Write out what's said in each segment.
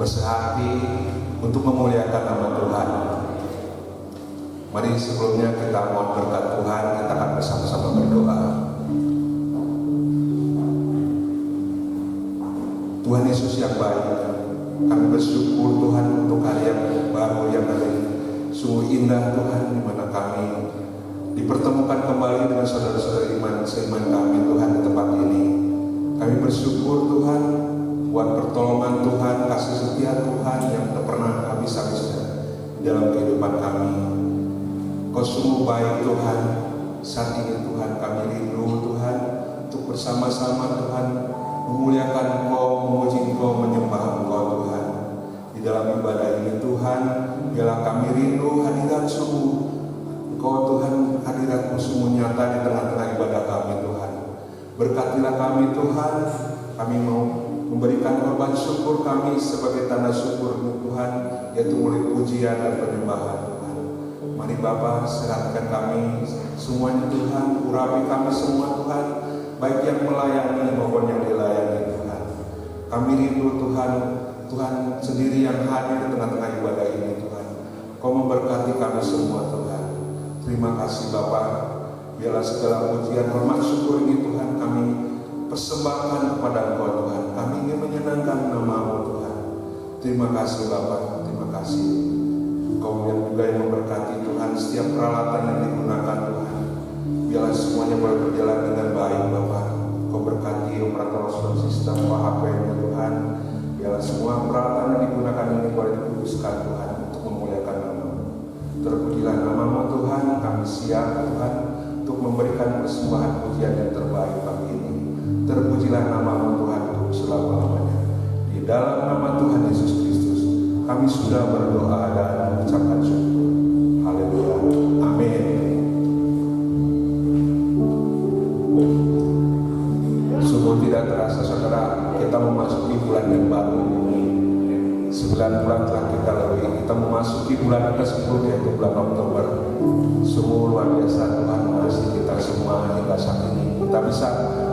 bersehati untuk memuliakan nama Tuhan. Mari sebelumnya kita mohon berkat Tuhan, kita akan bersama-sama berdoa. Tuhan Yesus yang baik, kami bersyukur Tuhan untuk hari yang baru yang hari sungguh indah Tuhan, di mana kami dipertemukan kembali dengan saudara-saudara iman seiman kami Tuhan di tempat ini. Kami bersyukur Tuhan buat pertolongan Tuhan, kasih setia Tuhan yang tak pernah habis-habisnya di dalam kehidupan kami. Kau sungguh baik Tuhan. Saat ini Tuhan kami rindu Tuhan untuk bersama-sama Tuhan memuliakan Engkau, memuji Engkau, menyembah Engkau Tuhan. Di dalam ibadah ini Tuhan, biarlah kami rindu hadirat sungguh Engkau Tuhan, hadirat-Mu sungguh nyata di tengah-tengah ibadah kami Tuhan. Berkatilah kami Tuhan, kami mau memberikan korban syukur kami sebagai tanda syukur Tuhan, yaitu melalui pujian dan penyembahan Tuhan. Mari Bapa, serahkan kami semuanya Tuhan, urapi kami semua Tuhan, baik yang melayani maupun yang dilayani Tuhan. Kami rindu Tuhan, Tuhan sendiri yang hadir di tengah-tengah ibadah ini Tuhan. Kau memberkati kami semua Tuhan. Terima kasih Bapa. Biarlah segala pujian, hormat, syukur ini Tuhan kami persembahkan kepada Engkau Tuhan. Kami ingin menyenangkan nama-Mu Tuhan. Terima kasih Bapa, terima kasih. Kau yang juga yang memberkati Tuhan setiap peralatan yang digunakan Tuhan. Biarlah semuanya boleh berjalan dengan baik Bapa. Kau berkati operator sound system, HP-nya Tuhan. Biarlah semua peralatan yang digunakan ini boleh dikuduskan Tuhan untuk memuliakan nama-Mu. Terpujilah nama-Mu Tuhan. Kami siap Tuhan untuk memberikan persembahan pujian yang terbaik pagi ini. Terpujilah nama-Mu Tuhan untuk selama-lamanya. Di dalam nama Tuhan Yesus Kristus kami sudah berdoa dan mengucapkan syukur. Haleluya. Amin. Sungguh tidak terasa saudara, kita memasuki bulan yang baru. 9 bulan telah kita lalui. Kita memasuki bulan ke-10 yaitu bulan Oktober. Sungguh luar biasa Tuhan mengasihi kita semua hingga saat ini. Kita bisa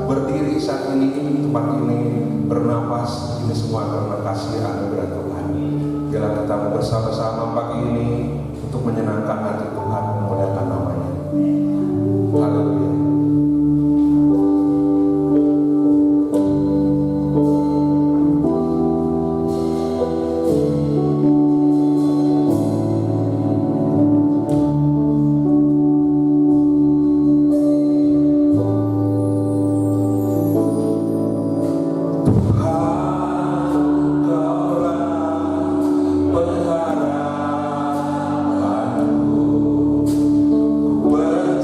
berdiri saat ini di tempat ini, bernapas, ini semua karena kasih anugerah Tuhan. Biarlah kita bersama-sama pagi ini untuk menyenangkan hati Tuhan, memuliakan nama-Nya. Haleluya. Berharapanku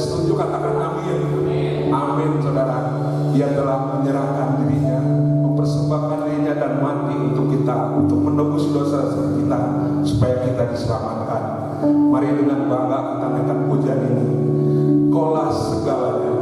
setuju katakan amin. Amin saudara. Dia telah menyerahkan dirinya, mempersembahkan dirinya dan mati untuk kita, untuk menebus dosa kita, supaya kita diselamatkan. Mari dengan bangga kita naikkan pujian ini. Kaulah segalanya.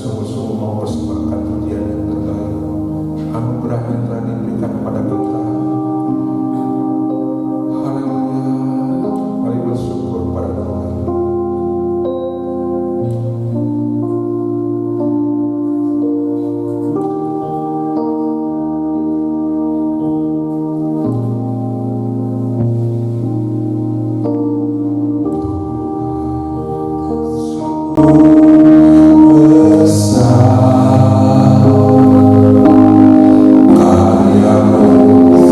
sungguh-sungguh mau persembahkan pujian yang terbaik. Anugerah yang telah diberikan kepada kita. Haleluya. Mari bersyukur pada Tuhan. Karyamu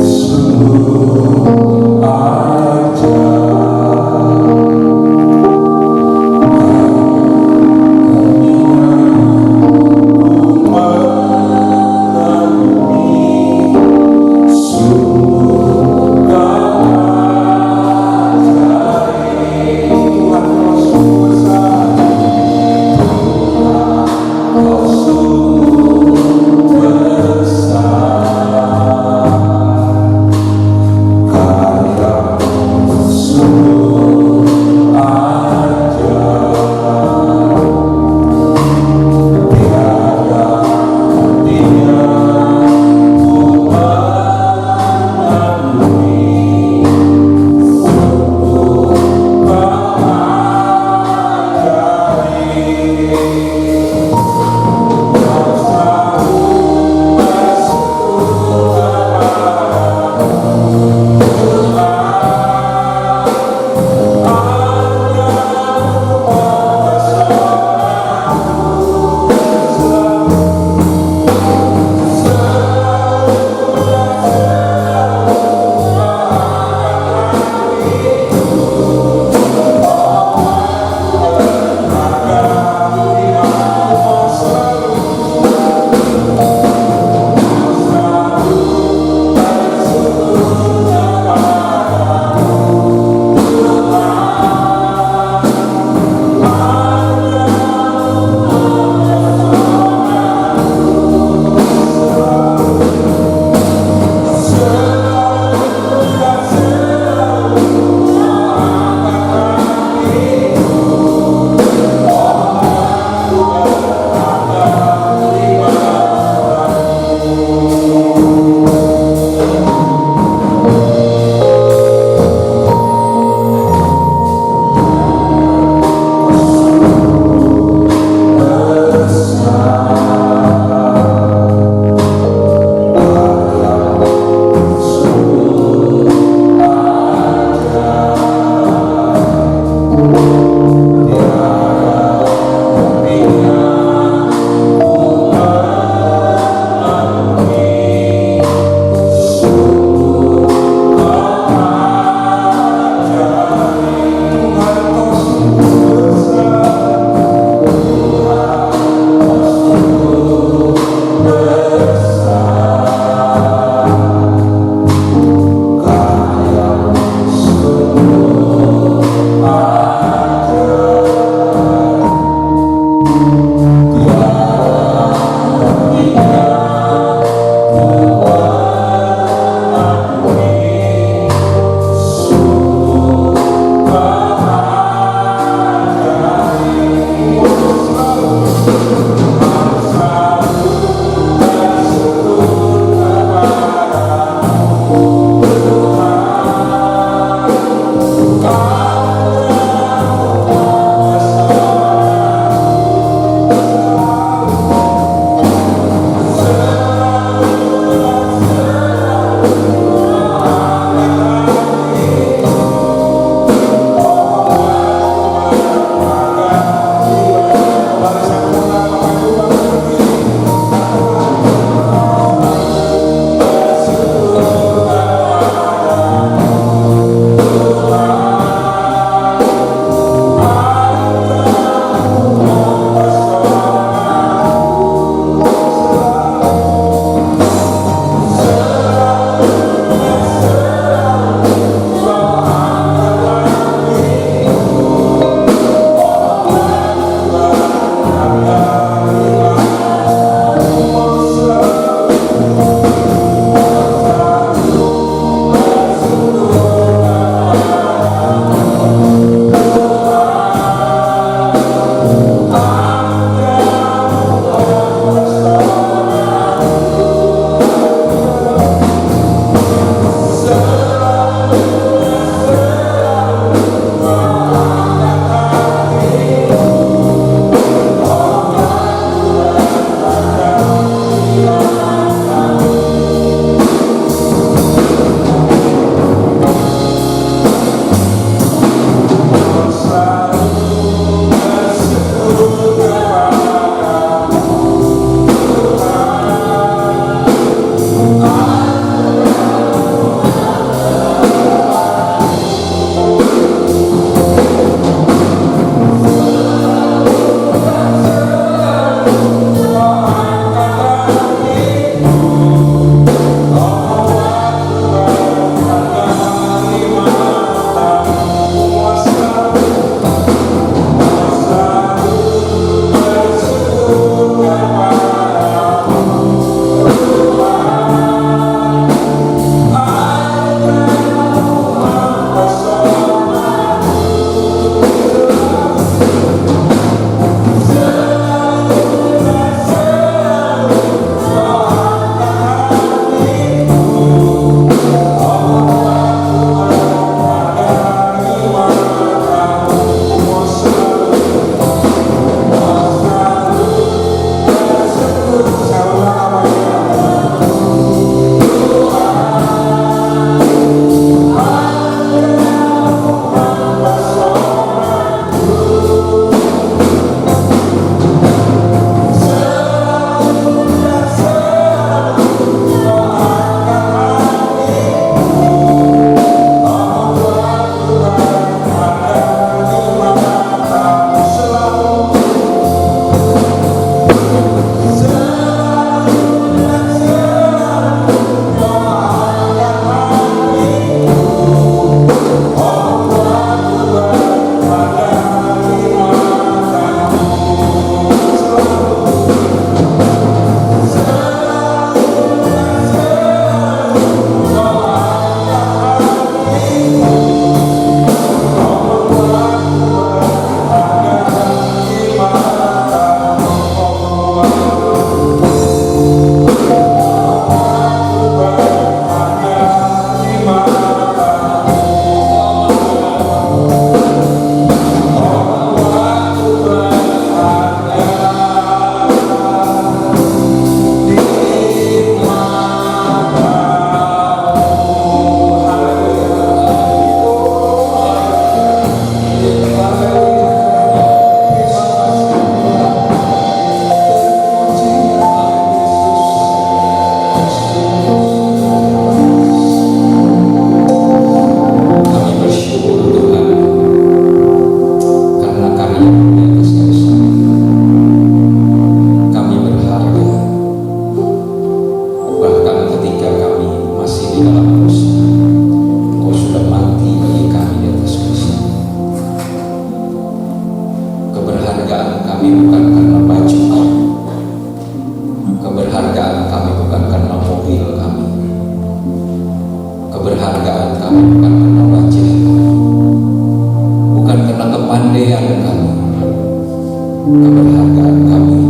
kemuliaan kami, keberhargaan kami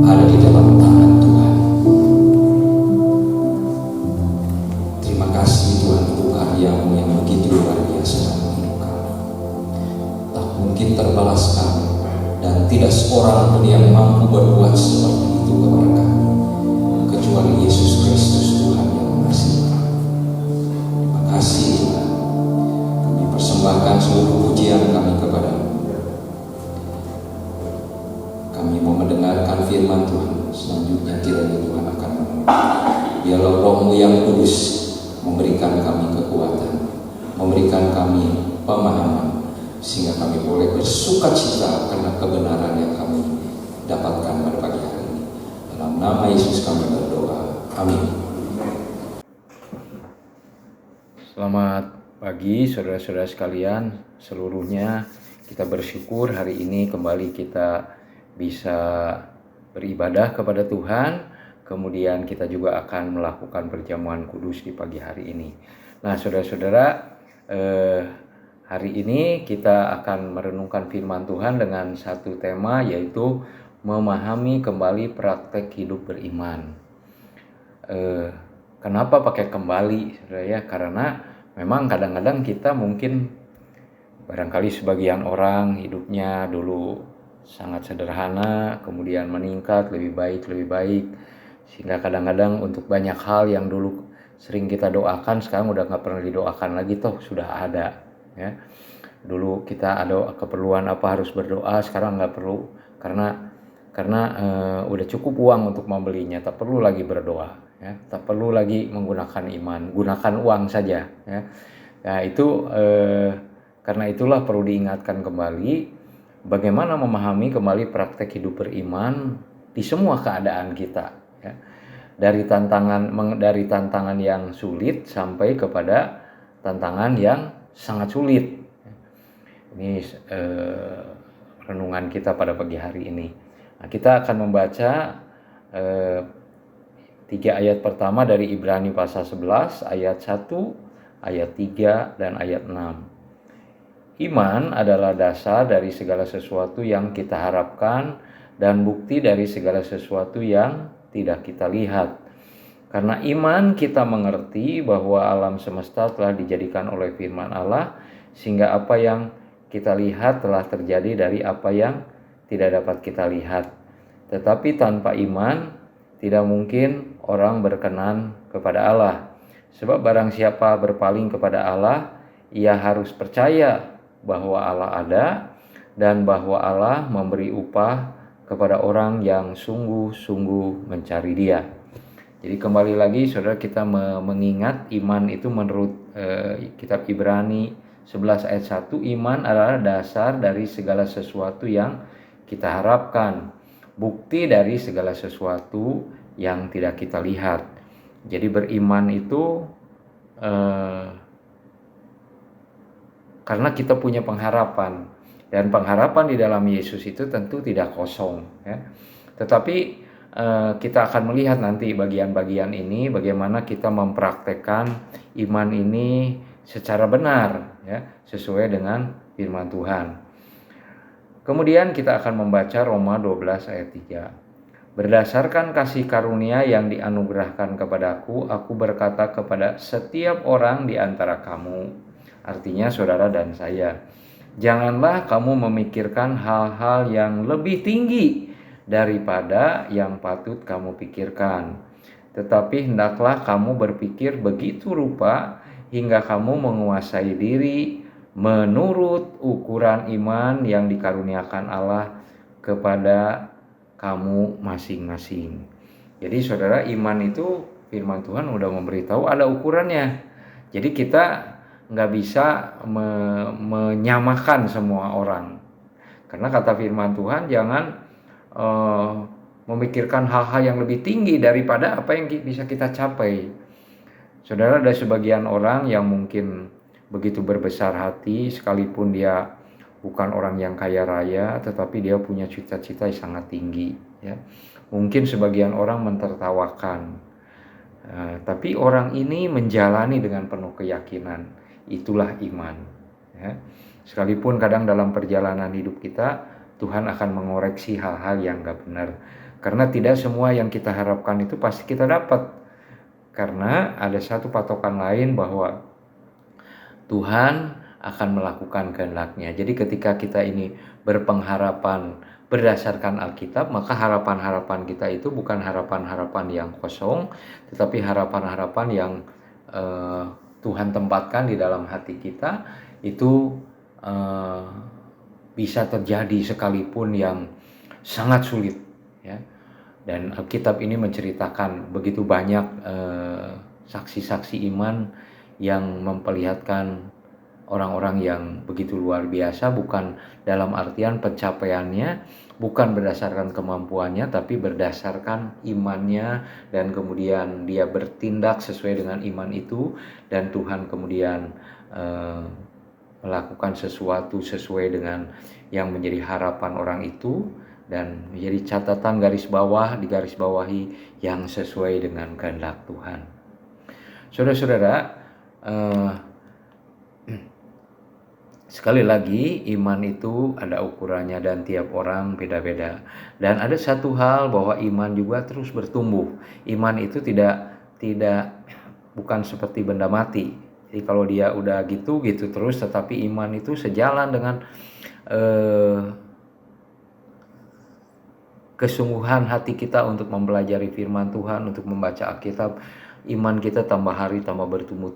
ada di dalam tangan Tuhan. Terima kasih Tuhan untuk karya-Mu yang begitu luar biasa dalam hidup kami. Tak mungkin terbalaskan dan tidak seorang pun yang mampu berbuat seperti itu kepada kami kecuali Yesus Kristus Tuhan yang mengasihi kami. Terima kasih Tuhan. Kami persembahkan seluruh pujian kami kepada-Mu. Kami mau mendengarkan firman Tuhan. Selanjutnya kiranya Tuhan akan menolong. Biarlah Roh-Mu yang kudus memberikan kami kekuatan, memberikan kami pemahaman, sehingga kami boleh bersukacita karena kebenaran yang kami dapatkan pada pagi hari ini. Dalam nama Yesus kami berdoa. Amin. Selamat pagi saudara-saudara sekalian seluruhnya. Kita bersyukur hari ini kembali kita bisa beribadah kepada Tuhan. Kemudian kita juga akan melakukan perjamuan kudus di pagi hari ini. Nah saudara-saudara, hari ini kita akan merenungkan firman Tuhan dengan satu tema, yaitu memahami kembali praktek hidup beriman. Kenapa pakai kembali, saudara ya? Karena memang kadang-kadang kita mungkin barangkali sebagian orang hidupnya dulu sangat sederhana, kemudian meningkat lebih baik, sehingga kadang-kadang untuk banyak hal yang dulu sering kita doakan sekarang udah nggak pernah didoakan lagi, toh sudah ada ya. Dulu kita ada keperluan apa harus berdoa, sekarang nggak perlu karena udah cukup uang untuk membelinya, tak perlu lagi berdoa ya, tak perlu lagi menggunakan iman, gunakan uang saja ya. Nah itu karena itulah perlu diingatkan kembali bagaimana memahami kembali praktek hidup beriman di semua keadaan kita ya. Dari tantangan yang sulit sampai kepada tantangan yang sangat sulit. Ini renungan kita pada pagi hari ini. Nah, kita akan membaca 3 ayat pertama dari Ibrani pasal 11 ayat 1, ayat 3 dan ayat 6. Iman adalah dasar dari segala sesuatu yang kita harapkan dan bukti dari segala sesuatu yang tidak kita lihat. Karena iman kita mengerti bahwa alam semesta telah dijadikan oleh firman Allah, sehingga apa yang kita lihat telah terjadi dari apa yang tidak dapat kita lihat. Tetapi tanpa iman tidak mungkin orang berkenan kepada Allah. Sebab barang siapa berpaling kepada Allah, ia harus percaya bahwa Allah ada dan bahwa Allah memberi upah kepada orang yang sungguh-sungguh mencari Dia. Jadi kembali lagi saudara, kita mengingat iman itu menurut kitab Ibrani 11 ayat 1, iman adalah dasar dari segala sesuatu yang kita harapkan, bukti dari segala sesuatu yang tidak kita lihat. Jadi beriman itu karena kita punya pengharapan, dan pengharapan di dalam Yesus itu tentu tidak kosong ya. Tetapi kita akan melihat nanti bagian-bagian ini bagaimana kita mempraktekkan iman ini secara benar ya, sesuai dengan firman Tuhan. Kemudian kita akan membaca Roma 12 ayat 3. Berdasarkan kasih karunia yang dianugerahkan kepadaku, aku berkata kepada setiap orang di antara kamu, artinya saudara dan saya, janganlah kamu memikirkan hal-hal yang lebih tinggi daripada yang patut kamu pikirkan, tetapi hendaklah kamu berpikir begitu rupa hingga kamu menguasai diri menurut ukuran iman yang dikaruniakan Allah kepada kamu masing-masing. Jadi saudara, iman itu firman Tuhan udah memberitahu ada ukurannya. Jadi kita nggak bisa menyamakan semua orang, karena kata firman Tuhan jangan memikirkan hal-hal yang lebih tinggi daripada apa yang bisa kita capai. Saudara, ada sebagian orang yang mungkin begitu berbesar hati, sekalipun dia bukan orang yang kaya raya, tetapi dia punya cita-cita yang sangat tinggi ya. Mungkin sebagian orang mentertawakan, tapi orang ini menjalani dengan penuh keyakinan. Itulah iman ya. Sekalipun kadang dalam perjalanan hidup kita, Tuhan akan mengoreksi hal-hal yang gak benar. Karena tidak semua yang kita harapkan itu pasti kita dapat. Karena ada satu patokan lain bahwa Tuhan akan melakukan kehendak-Nya. Jadi ketika kita ini berpengharapan berdasarkan Alkitab, maka harapan-harapan kita itu bukan harapan-harapan yang kosong, tetapi harapan-harapan yang Tuhan tempatkan di dalam hati kita itu bisa terjadi sekalipun yang sangat sulit, ya. Dan Alkitab ini menceritakan begitu banyak saksi-saksi iman yang memperlihatkan orang-orang yang begitu luar biasa, bukan dalam artian pencapaiannya, bukan berdasarkan kemampuannya, tapi berdasarkan imannya, dan kemudian dia bertindak sesuai dengan iman itu, dan Tuhan kemudian melakukan sesuatu sesuai dengan yang menjadi harapan orang itu, dan menjadi catatan garis bawah, digarisbawahi yang sesuai dengan kehendak Tuhan. Saudara-saudara, sekali lagi iman itu ada ukurannya dan tiap orang beda-beda. Dan ada satu hal bahwa iman juga terus bertumbuh. Iman itu tidak bukan seperti benda mati. Jadi kalau dia udah gitu terus, tetapi iman itu sejalan dengan kesungguhan hati kita untuk mempelajari firman Tuhan, untuk membaca Alkitab. Iman kita tambah hari tambah bertumbuh,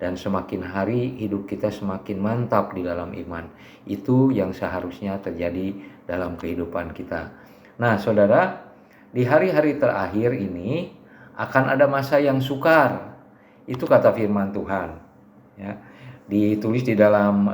dan semakin hari hidup kita semakin mantap di dalam iman. Itu yang seharusnya terjadi dalam kehidupan kita. Nah, saudara, di hari-hari terakhir ini akan ada masa yang sukar. Itu kata firman Tuhan, ya. Ditulis di dalam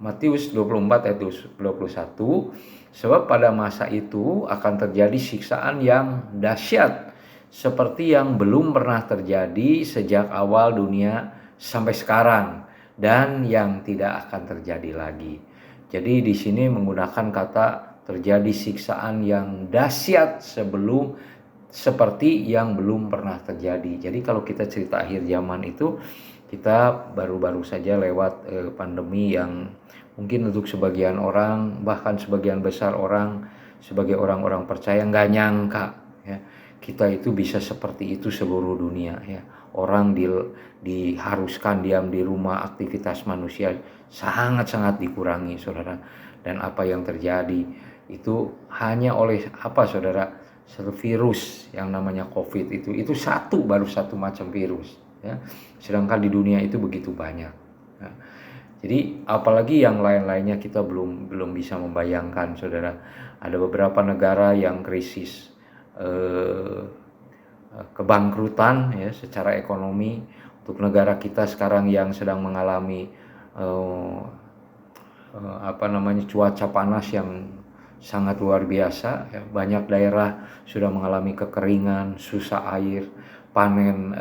Matius 24 ayat 21, sebab pada masa itu akan terjadi siksaan yang dahsyat seperti yang belum pernah terjadi sejak awal dunia sampai sekarang, dan yang tidak akan terjadi lagi. Jadi di sini menggunakan kata terjadi siksaan yang dahsyat seperti yang belum pernah terjadi. Jadi kalau kita cerita akhir zaman itu, kita baru-baru saja lewat pandemi yang mungkin untuk sebagian orang, bahkan sebagian besar orang, sebagai orang-orang percaya nggak nyangka, ya, kita itu bisa seperti itu seluruh dunia, ya. Orang diharuskan diam di rumah, aktivitas manusia sangat-sangat dikurangi, saudara. Dan apa yang terjadi itu hanya oleh apa, saudara? Virus yang namanya COVID itu baru satu macam virus, ya. Sedangkan di dunia itu begitu banyak. Ya. Jadi apalagi yang lain-lainnya kita belum bisa membayangkan, saudara. Ada beberapa negara yang krisis kebangkrutan, ya, secara ekonomi. Untuk negara kita sekarang yang sedang mengalami cuaca panas yang sangat luar biasa, ya. Banyak daerah sudah mengalami kekeringan, susah air, panen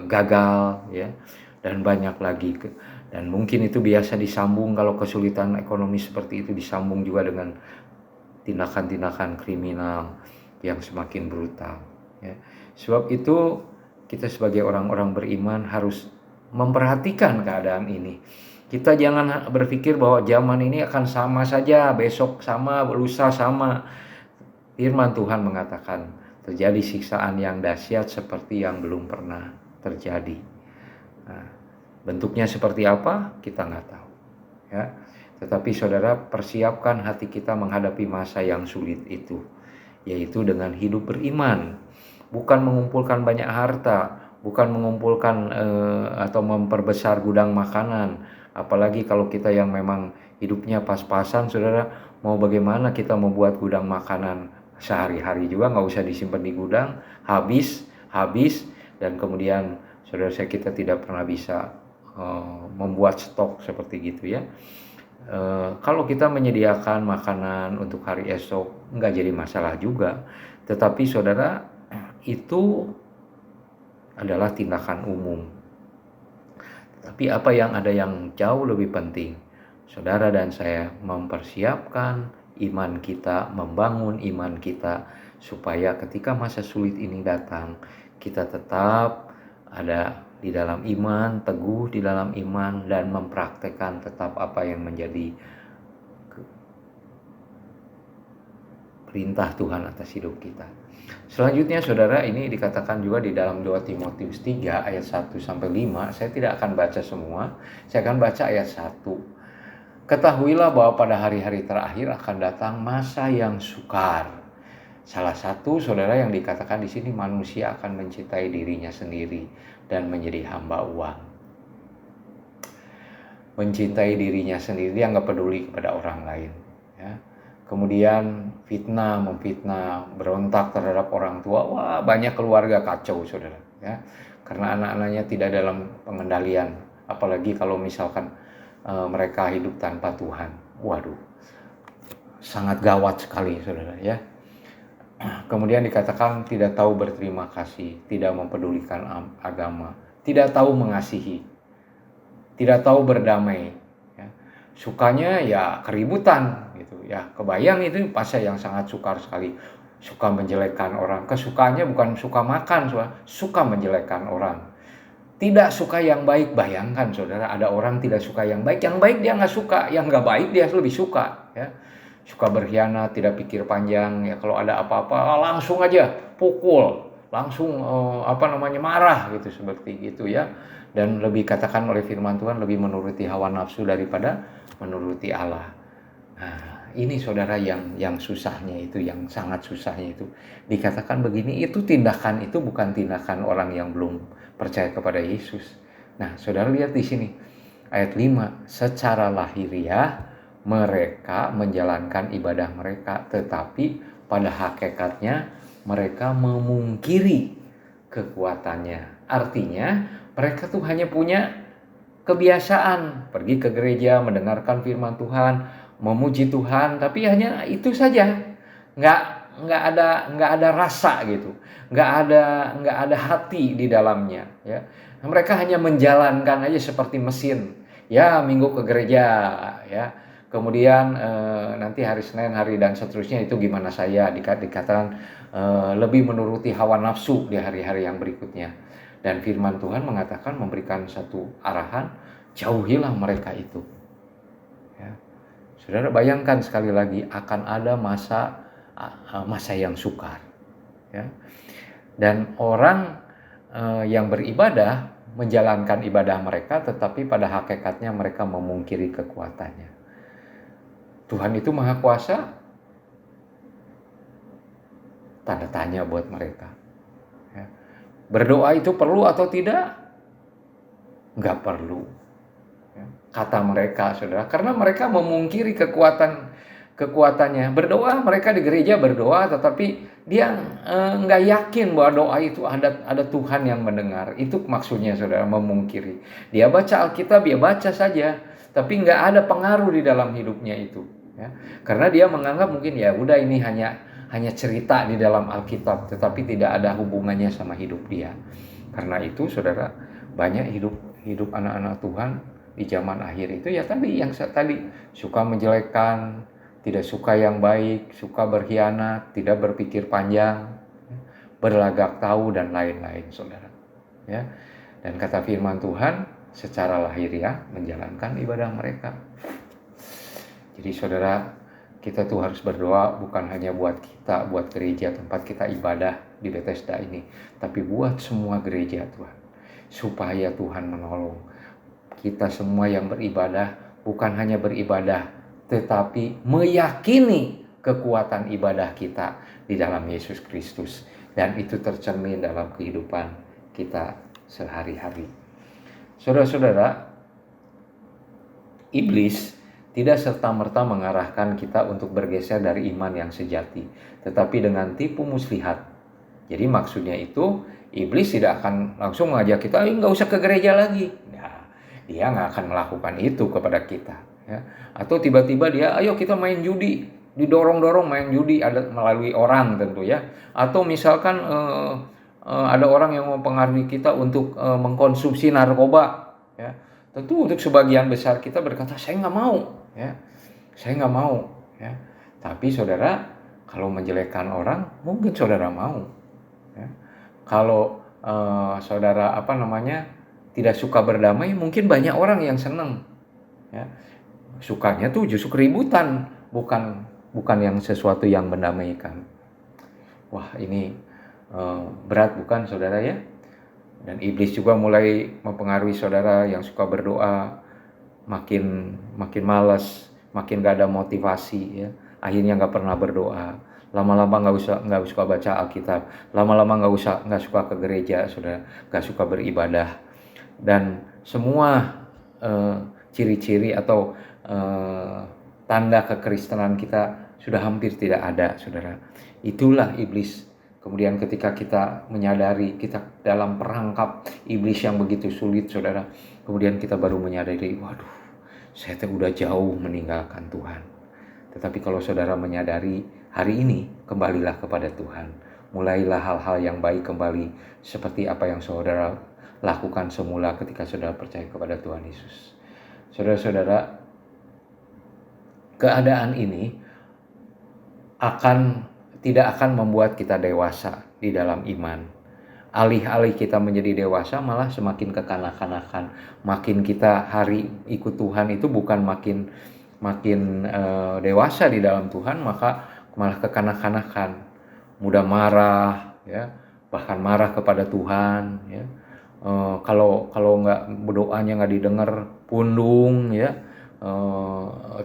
gagal, ya, dan banyak lagi. Dan mungkin itu biasa disambung, kalau kesulitan ekonomi seperti itu disambung juga dengan tindakan-tindakan kriminal yang semakin brutal, ya. Sebab itu kita sebagai orang-orang beriman harus memperhatikan keadaan ini. Kita jangan berpikir bahwa zaman ini akan sama saja, besok sama, lusa sama. Firman Tuhan mengatakan terjadi siksaan yang dahsyat seperti yang belum pernah terjadi. Nah, bentuknya seperti apa kita nggak tahu, ya. Tetapi saudara, persiapkan hati kita menghadapi masa yang sulit itu, yaitu dengan hidup beriman. Bukan mengumpulkan banyak harta, bukan mengumpulkan atau memperbesar gudang makanan. Apalagi kalau kita yang memang hidupnya pas-pasan, saudara, mau bagaimana kita membuat gudang makanan sehari-hari juga nggak usah disimpan di gudang, habis, dan kemudian saudara, kita tidak pernah bisa membuat stok seperti gitu, ya. Kalau kita menyediakan makanan untuk hari esok nggak jadi masalah juga, tetapi saudara, itu adalah tindakan umum. Tapi apa yang ada yang jauh lebih penting, saudara dan saya mempersiapkan iman kita, membangun iman kita, supaya ketika masa sulit ini datang, kita tetap ada di dalam iman, teguh di dalam iman, dan mempraktekkan tetap apa yang menjadi perintah Tuhan atas hidup kita. Selanjutnya saudara, ini dikatakan juga di dalam 2 Timotius 3 ayat 1 sampai 5. Saya tidak akan baca semua, saya akan baca ayat 1. Ketahuilah bahwa pada hari-hari terakhir akan datang masa yang sukar. Salah satu saudara yang dikatakan di sini, manusia akan mencintai dirinya sendiri dan menjadi hamba uang. Mencintai dirinya sendiri, dia nggak peduli kepada orang lain. Ya. Kemudian fitnah, memfitnah, berontak terhadap orang tua. Wah, banyak keluarga kacau saudara. Ya. Karena anak-anaknya tidak dalam pengendalian. Apalagi kalau misalkan mereka hidup tanpa Tuhan. Waduh, sangat gawat sekali saudara ya. Kemudian dikatakan tidak tahu berterima kasih, tidak mempedulikan agama, tidak tahu mengasihi, tidak tahu berdamai. Ya. Sukanya ya keributan gitu ya. Kebayang itu masa yang sangat sukar sekali. Suka menjelekkan orang. Kesukaannya bukan suka makan, suka menjelekkan orang. Tidak suka yang baik. Bayangkan saudara, ada orang tidak suka yang baik dia nggak suka, yang nggak baik dia lebih suka ya. Suka berkhianat, tidak pikir panjang ya, kalau ada apa-apa langsung aja pukul, langsung marah gitu, seperti gitu ya. Dan lebih, katakan oleh firman Tuhan, lebih menuruti hawa nafsu daripada menuruti Allah. Nah, ini saudara yang susahnya itu, yang sangat susahnya itu. Dikatakan begini, itu tindakan itu bukan tindakan orang yang belum percaya kepada Yesus. Nah, saudara lihat di sini ayat 5, secara lahiriah mereka menjalankan ibadah mereka, tetapi pada hakikatnya mereka memungkiri kekuatannya. Artinya mereka tuh hanya punya kebiasaan pergi ke gereja, mendengarkan firman Tuhan, memuji Tuhan, tapi hanya itu saja. Nggak ada rasa gitu, nggak ada hati di dalamnya ya. Mereka hanya menjalankan aja seperti mesin ya, minggu ke gereja ya, kemudian nanti hari Senin, hari dan seterusnya itu gimana saya dikatakan lebih menuruti hawa nafsu di hari-hari yang berikutnya. Dan firman Tuhan mengatakan, memberikan satu arahan, jauhilah mereka itu ya. Saudara bayangkan sekali lagi, akan ada masa yang sukar ya. Dan orang yang beribadah menjalankan ibadah mereka, tetapi pada hakikatnya mereka memungkiri kekuatannya. Tuhan itu maha kuasa? Tanda tanya buat mereka ya. Berdoa itu perlu atau tidak? Nggak perlu ya, kata mereka saudara, karena mereka memungkiri kekuatannya. Berdoa, mereka di gereja berdoa, tetapi dia nggak yakin bahwa doa itu ada Tuhan yang mendengar. Itu maksudnya saudara, memungkiri. Dia baca Alkitab, dia baca saja, tapi nggak ada pengaruh di dalam hidupnya itu ya. Karena dia menganggap mungkin ya udah, ini hanya cerita di dalam Alkitab, tetapi tidak ada hubungannya sama hidup dia. Karena itu saudara, banyak hidup anak-anak Tuhan di zaman akhir itu ya tadi, yang tadi suka menjelekkan, tidak suka yang baik, suka berkhianat, tidak berpikir panjang, berlagak tahu, dan lain-lain saudara ya. Dan kata firman Tuhan, secara lahiriah menjalankan ibadah mereka. Jadi saudara, kita tuh harus berdoa bukan hanya buat kita, buat gereja tempat kita ibadah di Bethesda ini, tapi buat semua gereja Tuhan, supaya Tuhan menolong kita semua yang beribadah, bukan hanya beribadah, tetapi meyakini kekuatan ibadah kita di dalam Yesus Kristus, dan itu tercermin dalam kehidupan kita sehari-hari. Saudara-saudara, iblis tidak serta-merta mengarahkan kita untuk bergeser dari iman yang sejati, tetapi dengan tipu muslihat. Jadi maksudnya itu, iblis tidak akan langsung mengajak kita, nggak usah ke gereja lagi. Nah, dia nggak akan melakukan itu kepada kita. Ya. Atau tiba-tiba dia, ayo kita main judi, didorong-dorong main judi, ada melalui orang tentu ya. Atau misalkan ada orang yang mempengaruhi kita untuk mengkonsumsi narkoba. Ya. Tentu untuk sebagian besar kita berkata, saya nggak mau. Ya, saya nggak mau ya. Tapi saudara, kalau menjelekkan orang mungkin saudara mau ya. Kalau saudara tidak suka berdamai, mungkin banyak orang yang senang. Ya. Sukanya tuh justru keributan, bukan yang sesuatu yang mendamaikan. Wah, ini berat bukan saudara ya? Dan iblis juga mulai mempengaruhi saudara yang suka berdoa, makin malas, makin gak ada motivasi ya. Akhirnya nggak pernah berdoa. Lama-lama nggak suka baca Alkitab. Lama-lama nggak suka ke gereja, saudara, nggak suka beribadah. Dan semua ciri-ciri atau tanda kekristenan kita sudah hampir tidak ada, saudara. Itulah iblis. Kemudian ketika kita menyadari kita dalam perangkap iblis yang begitu sulit, saudara, kemudian kita baru menyadari, waduh, saya udah jauh meninggalkan Tuhan. Tetapi kalau saudara menyadari hari ini, kembalilah kepada Tuhan. Mulailah hal-hal yang baik kembali seperti apa yang saudara lakukan semula ketika saudara percaya kepada Tuhan Yesus. Saudara-saudara, keadaan ini tidak akan membuat kita dewasa di dalam iman. Alih-alih kita menjadi dewasa, malah semakin kekanak-kanakan. Makin kita hari ikut Tuhan itu bukan makin dewasa di dalam Tuhan, maka malah kekanak-kanakan. Mudah marah, ya, bahkan marah kepada Tuhan. Ya. Kalau nggak berdoanya nggak didengar, pundung, ya.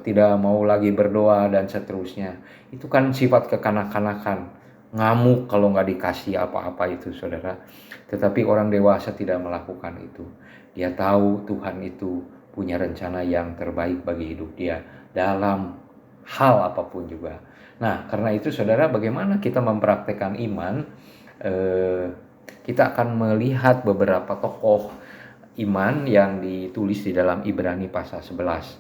Tidak mau lagi berdoa dan seterusnya. Itu kan sifat kekanak-kanakan, ngamuk kalau nggak dikasih apa-apa itu, saudara. Tetapi orang dewasa tidak melakukan itu. Dia tahu Tuhan itu punya rencana yang terbaik bagi hidup dia dalam hal apapun juga. Nah, karena itu saudara, bagaimana kita mempraktekkan iman? Kita akan melihat beberapa tokoh iman yang ditulis di dalam Ibrani pasal 11.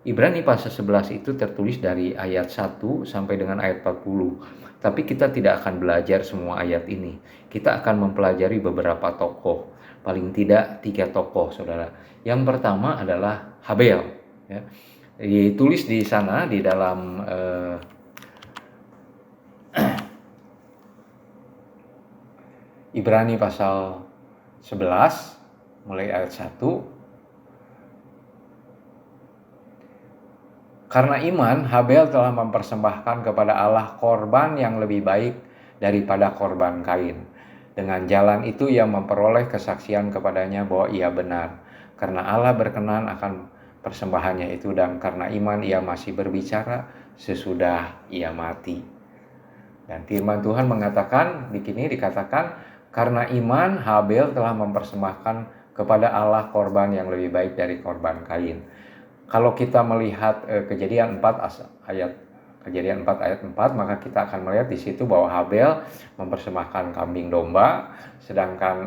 Ibrani pasal 11 itu tertulis dari ayat 1 sampai dengan ayat 40. Tapi kita tidak akan belajar semua ayat ini. Kita akan mempelajari beberapa tokoh. Paling tidak 3 tokoh, saudara. Yang pertama adalah Habel. Ya. Ditulis di sana di dalam Ibrani pasal 11 mulai ayat 1. Karena iman, Habel telah mempersembahkan kepada Allah korban yang lebih baik daripada korban Kain. Dengan jalan itu ia memperoleh kesaksian kepadanya bahwa ia benar. Karena Allah berkenan akan persembahannya itu, dan karena iman ia masih berbicara sesudah ia mati. Dan firman Tuhan mengatakan, di sini dikatakan, karena iman Habel telah mempersembahkan kepada Allah korban yang lebih baik dari korban Kain. Kalau kita melihat Kejadian 4 ayat 4, maka kita akan melihat di situ bahwa Habel mempersembahkan kambing domba, sedangkan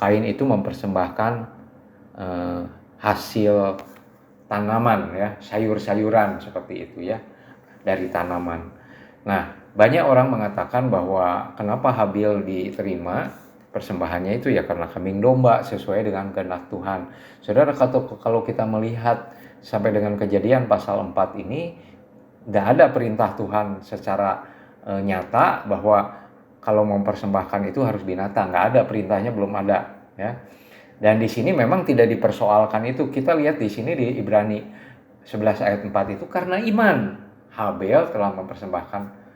Kain itu mempersembahkan hasil tanaman, ya, sayur-sayuran seperti itu, ya, dari tanaman. Nah, banyak orang mengatakan bahwa kenapa Habel diterima persembahannya itu, ya karena kambing domba sesuai dengan kehendak Tuhan. Saudara, kalau kita melihat sampai dengan Kejadian pasal 4 ini, nggak ada perintah Tuhan secara nyata bahwa kalau mempersembahkan itu harus binatang. Nggak ada, perintahnya belum ada, ya. Dan di sini memang tidak dipersoalkan itu. Kita lihat di sini di Ibrani 11 ayat 4 itu, karena iman Habel telah mempersembahkan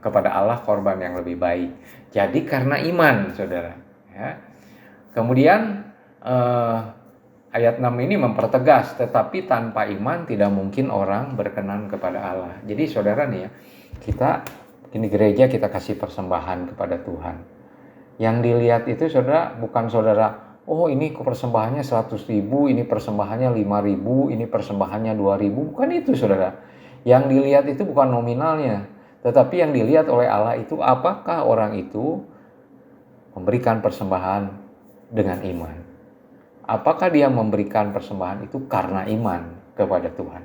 kepada Allah korban yang lebih baik. Jadi karena iman, saudara. Ya. Kemudian ayat 6 ini mempertegas, tetapi tanpa iman tidak mungkin orang berkenan kepada Allah. Jadi saudara nih ya, kita di gereja kita kasih persembahan kepada Tuhan. Yang dilihat itu saudara, bukan saudara, oh ini persembahannya 100.000, ini persembahannya 5.000, ini persembahannya 2.000. Bukan itu saudara. Yang dilihat itu bukan nominalnya, tetapi yang dilihat oleh Allah itu apakah orang itu memberikan persembahan dengan iman. Apakah dia memberikan persembahan itu karena iman kepada Tuhan.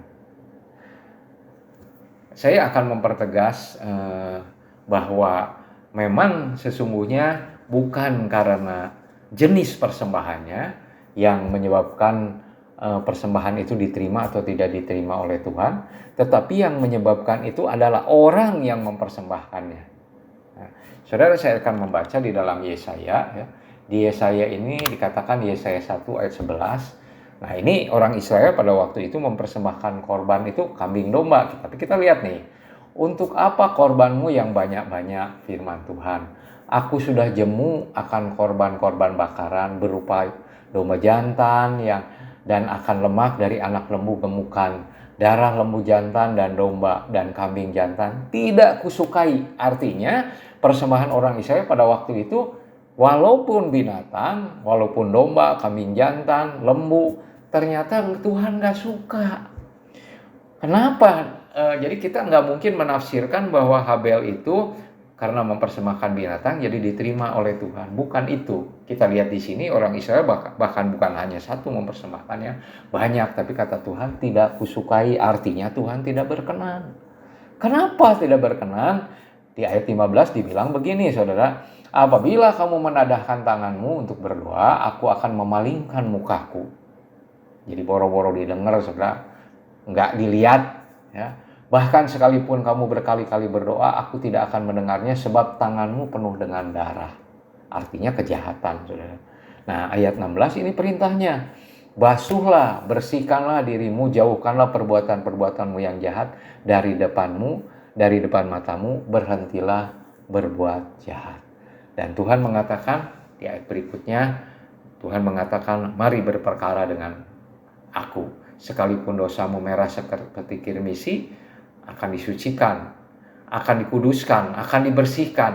Saya akan mempertegas bahwa memang sesungguhnya bukan karena jenis persembahannya yang menyebabkan persembahan itu diterima atau tidak diterima oleh Tuhan, tetapi yang menyebabkan itu adalah orang yang mempersembahkannya. Nah, saudara, saya akan membaca di dalam Yesaya, ya. Di Yesaya ini dikatakan di Yesaya 1 ayat 11. Nah, ini orang Israel pada waktu itu mempersembahkan korban itu kambing domba. Tapi kita lihat nih, untuk apa korbanmu yang banyak-banyak, firman Tuhan. Aku sudah jemu akan korban-korban bakaran berupa domba jantan dan akan lemak dari anak lembu gemukan, darah lembu jantan dan domba dan kambing jantan tidak kusukai. Artinya persembahan orang Israel pada waktu itu, walaupun binatang, walaupun domba, kambing jantan, lembu, ternyata Tuhan gak suka. Kenapa? Jadi kita nggak mungkin menafsirkan bahwa Habel itu karena mempersembahkan binatang jadi diterima oleh Tuhan. Bukan itu. Kita lihat di sini orang Israel bahkan bukan hanya satu mempersembahkannya, banyak. Tapi kata Tuhan tidak kusukai, artinya Tuhan tidak berkenan. Kenapa tidak berkenan? Di ayat 15 dibilang begini, saudara. Apabila kamu menadahkan tanganmu untuk berdoa, aku akan memalingkan mukaku. Jadi boro-boro didengar, saudara. Nggak dilihat, ya. Bahkan sekalipun kamu berkali-kali berdoa, aku tidak akan mendengarnya sebab tanganmu penuh dengan darah. Artinya kejahatan, saudara. Nah, ayat 16 ini perintahnya. Basuhlah, bersihkanlah dirimu, jauhkanlah perbuatan-perbuatanmu yang jahat dari depanmu, dari depan matamu, berhentilah berbuat jahat. Dan Tuhan mengatakan di ayat berikutnya, Tuhan mengatakan, mari berperkara dengan aku. Sekalipun dosamu merah seperti kirmisi, akan disucikan, akan dikuduskan, akan dibersihkan.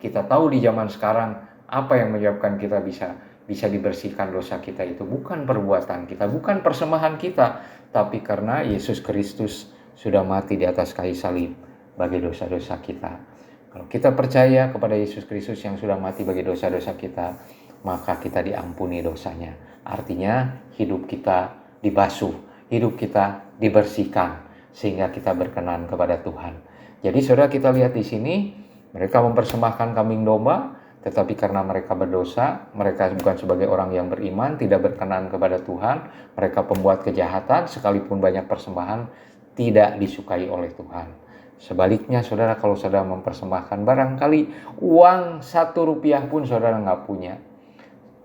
Kita tahu di zaman sekarang apa yang menyebabkan kita bisa dibersihkan dosa kita itu bukan perbuatan kita, bukan persembahan kita, tapi karena Yesus Kristus sudah mati di atas kayu salib bagi dosa-dosa kita. Kalau kita percaya kepada Yesus Kristus yang sudah mati bagi dosa-dosa kita, maka kita diampuni dosanya. Artinya hidup kita dibasuh, hidup kita dibersihkan, sehingga kita berkenan kepada Tuhan. Jadi saudara, kita lihat di sini, mereka mempersembahkan kambing domba, tetapi karena mereka berdosa, mereka bukan sebagai orang yang beriman, tidak berkenan kepada Tuhan, mereka pembuat kejahatan, sekalipun banyak persembahan, tidak disukai oleh Tuhan. Sebaliknya saudara, kalau saudara mempersembahkan barangkali uang 1 rupiah pun saudara nggak punya.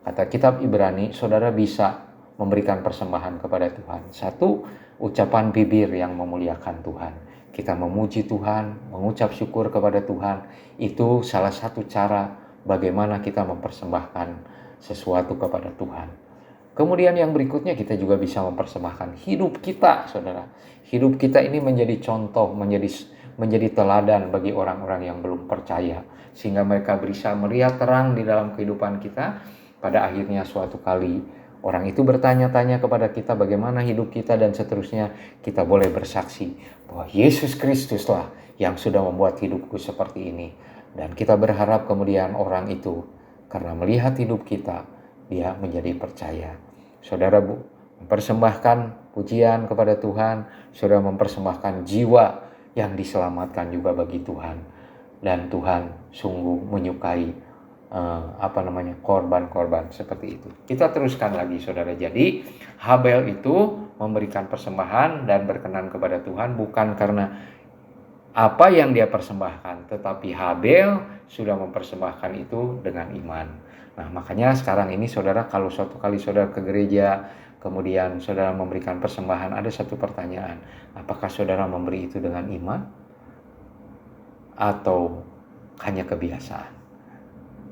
Kata kitab Ibrani, saudara bisa memberikan persembahan kepada Tuhan. 1, ucapan bibir yang memuliakan Tuhan. Kita memuji Tuhan, mengucap syukur kepada Tuhan. Itu salah satu cara bagaimana kita mempersembahkan sesuatu kepada Tuhan. Kemudian yang berikutnya, kita juga bisa mempersembahkan hidup kita, saudara. Hidup kita ini menjadi contoh, menjadi teladan bagi orang-orang yang belum percaya. Sehingga mereka bisa melihat terang di dalam kehidupan kita. Pada akhirnya suatu kali orang itu bertanya-tanya kepada kita bagaimana hidup kita, dan seterusnya kita boleh bersaksi bahwa Yesus Kristuslah yang sudah membuat hidupku seperti ini. Dan kita berharap kemudian orang itu karena melihat hidup kita, dia menjadi percaya. Saudara mempersembahkan pujian kepada Tuhan, saudara mempersembahkan jiwa yang diselamatkan juga bagi Tuhan. Dan Tuhan sungguh menyukai korban-korban seperti itu. Kita teruskan lagi saudara. Jadi Habel itu memberikan persembahan dan berkenan kepada Tuhan bukan karena apa yang dia persembahkan, tetapi Habel sudah mempersembahkan itu dengan iman. Nah, makanya sekarang ini saudara, kalau suatu kali saudara ke gereja, kemudian saudara memberikan persembahan, ada satu pertanyaan, apakah saudara memberi itu dengan iman atau hanya kebiasaan?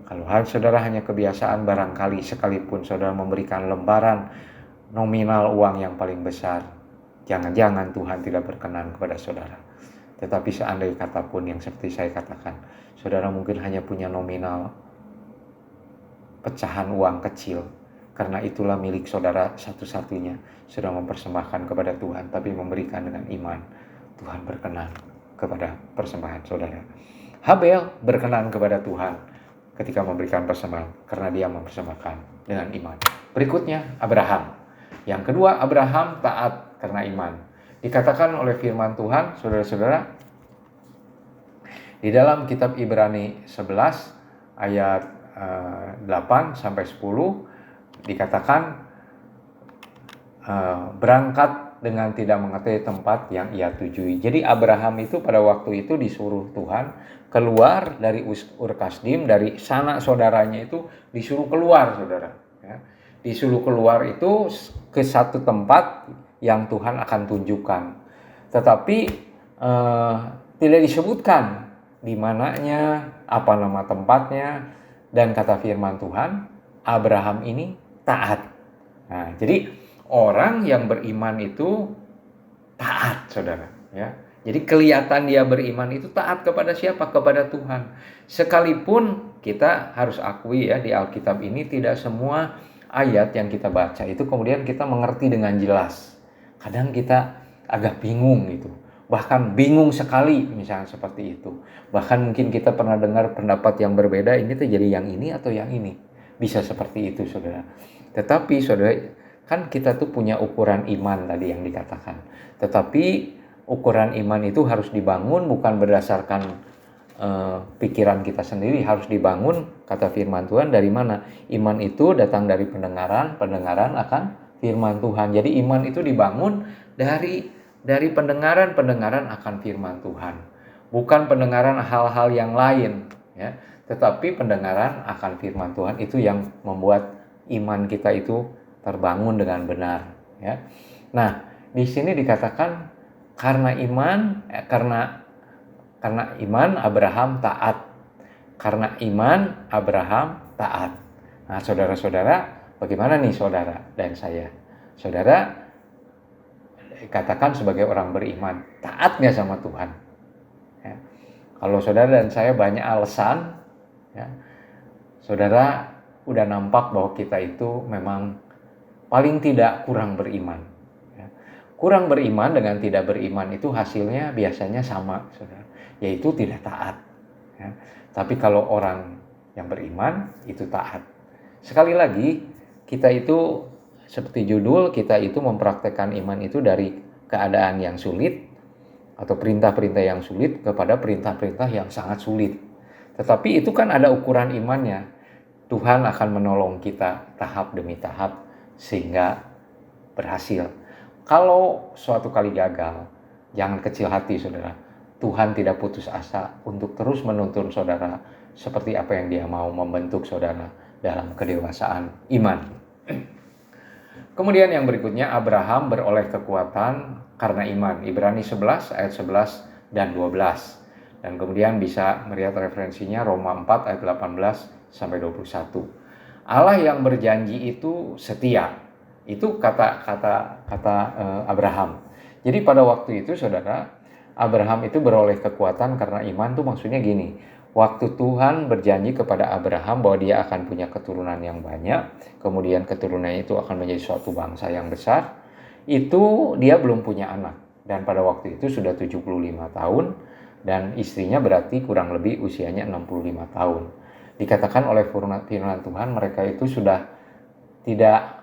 Kalau saudara hanya kebiasaan, barangkali sekalipun saudara memberikan lembaran nominal uang yang paling besar, jangan-jangan Tuhan tidak berkenan kepada saudara. Tetapi seandainya kata pun yang seperti saya katakan, saudara mungkin hanya punya nominal pecahan uang kecil, karena itulah milik saudara satu-satunya, sudah mempersembahkan kepada Tuhan, tapi memberikan dengan iman, Tuhan berkenan kepada persembahan saudara. Habel berkenan kepada Tuhan ketika memberikan persembahan karena dia mempersembahkan dengan iman. Berikutnya Abraham. Yang kedua, Abraham taat karena iman. Dikatakan oleh firman Tuhan, saudara-saudara, di dalam kitab Ibrani 11 ayat 8-10 dikatakan berangkat dengan tidak mengetahui tempat yang ia tujui. Jadi Abraham itu pada waktu itu disuruh Tuhan keluar dari Ur Kasdim, dari sanak saudaranya itu disuruh keluar, saudara. Ya. Disuruh keluar itu ke satu tempat yang Tuhan akan tunjukkan. Tetapi tidak disebutkan di mananya, apa nama tempatnya, dan kata firman Tuhan, Abraham ini taat. Nah, jadi orang yang beriman itu taat, saudara. Ya, jadi kelihatan dia beriman itu taat kepada siapa? Kepada Tuhan. Sekalipun kita harus akui ya di Alkitab ini tidak semua ayat yang kita baca itu kemudian kita mengerti dengan jelas. Kadang kita agak bingung gitu. Bahkan bingung sekali misalnya seperti itu. Bahkan mungkin kita pernah dengar pendapat yang berbeda, ini terjadi yang ini atau yang ini. Bisa seperti itu, saudara. Tetapi saudara, kan kita tuh punya ukuran iman tadi yang dikatakan. Tetapi ukuran iman itu harus dibangun bukan berdasarkan pikiran kita sendiri, harus dibangun kata firman Tuhan dari mana? Iman itu datang dari pendengaran, pendengaran akan firman Tuhan. Jadi iman itu dibangun dari pendengaran akan firman Tuhan, bukan pendengaran hal-hal yang lain, ya. Tetapi pendengaran akan firman Tuhan itu yang membuat iman kita itu terbangun dengan benar, ya. Nah, di sini dikatakan karena iman Abraham taat, karena iman Abraham taat. Nah, saudara-saudara, bagaimana nih saudara dan saya? Saudara katakan sebagai orang beriman, taat nggak sama Tuhan? Ya. Kalau saudara dan saya banyak alasan, ya, saudara udah nampak bahwa kita itu memang paling tidak kurang beriman. Ya. Kurang beriman dengan tidak beriman itu hasilnya biasanya sama, saudara, yaitu tidak taat. Ya. Tapi kalau orang yang beriman itu taat. Sekali lagi, kita itu seperti judul, kita itu mempraktekkan iman itu dari keadaan yang sulit atau perintah-perintah yang sulit kepada perintah-perintah yang sangat sulit. Tetapi itu kan ada ukuran imannya. Tuhan akan menolong kita tahap demi tahap sehingga berhasil. Kalau suatu kali gagal, jangan kecil hati, saudara. Tuhan tidak putus asa untuk terus menuntun saudara seperti apa yang Dia mau membentuk saudara dalam kedewasaan iman. Kemudian yang berikutnya, Abraham beroleh kekuatan karena iman. Ibrani 11 ayat 11 dan 12. Dan kemudian bisa melihat referensinya Roma 4 ayat 18 sampai 21. Allah yang berjanji itu setia. Itu kata Abraham. Jadi pada waktu itu saudara, Abraham itu beroleh kekuatan karena iman tuh maksudnya gini. Waktu Tuhan berjanji kepada Abraham bahwa dia akan punya keturunan yang banyak, kemudian keturunannya itu akan menjadi suatu bangsa yang besar, itu dia belum punya anak. Dan pada waktu itu sudah 75 tahun, dan istrinya berarti kurang lebih usianya 65 tahun. Dikatakan oleh firman Tuhan mereka itu sudah tidak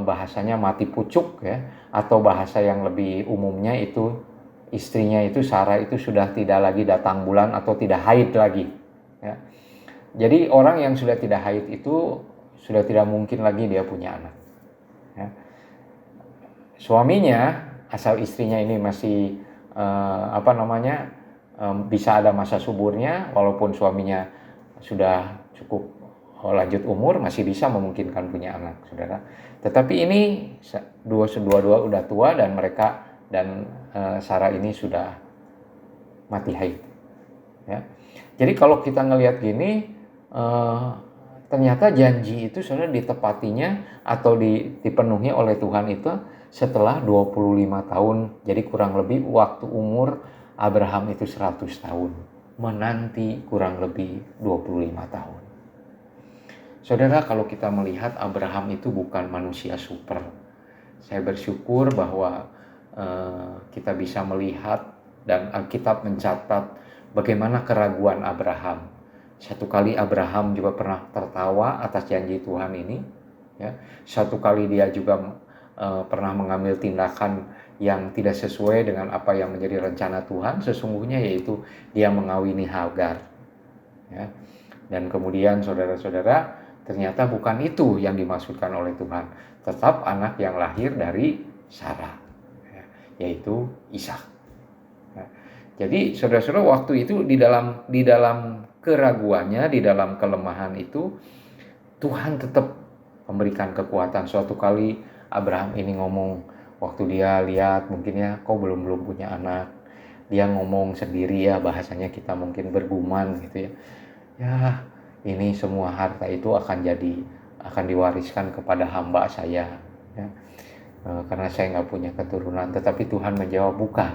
bahasanya mati pucuk, ya, atau bahasa yang lebih umumnya itu istrinya itu Sarah itu sudah tidak lagi datang bulan atau tidak haid lagi, ya. Jadi orang yang sudah tidak haid itu sudah tidak mungkin lagi dia punya anak, ya. Suaminya asal istrinya ini masih bisa ada masa suburnya, walaupun suaminya sudah cukup lanjut umur masih bisa memungkinkan punya anak, saudara. Tetapi ini dua-dua udah tua dan mereka Sarah ini sudah mati haid, ya. Jadi kalau kita ngelihat gini, ternyata janji itu sudah ditepatinya atau dipenuhi oleh Tuhan itu setelah 25 tahun. Jadi kurang lebih waktu umur Abraham itu 100 tahun, menanti kurang lebih 25 tahun. Saudara, kalau kita melihat Abraham itu bukan manusia super. Saya bersyukur bahwa kita bisa melihat dan Alkitab mencatat bagaimana keraguan Abraham. Satu kali Abraham juga pernah tertawa atas janji Tuhan ini, ya. Satu kali dia juga pernah mengambil tindakan yang tidak sesuai dengan apa yang menjadi rencana Tuhan sesungguhnya, yaitu dia mengawini Hagar, ya. Dan kemudian saudara-saudara, ternyata bukan itu yang dimaksudkan oleh Tuhan. Tetap anak yang lahir dari Sarah. yaitu Ishak. Nah, jadi saudara-saudara, waktu itu di dalam keraguannya, di dalam kelemahan itu, Tuhan tetap memberikan kekuatan. Suatu kali Abraham ini ngomong, waktu dia lihat mungkin ya, kok belum punya anak, dia ngomong sendiri ya, bahasanya kita mungkin bergumam gitu ya. Ya, ini semua harta itu akan diwariskan kepada hamba saya, ya. Karena saya nggak punya keturunan. Tetapi Tuhan menjawab, bukan,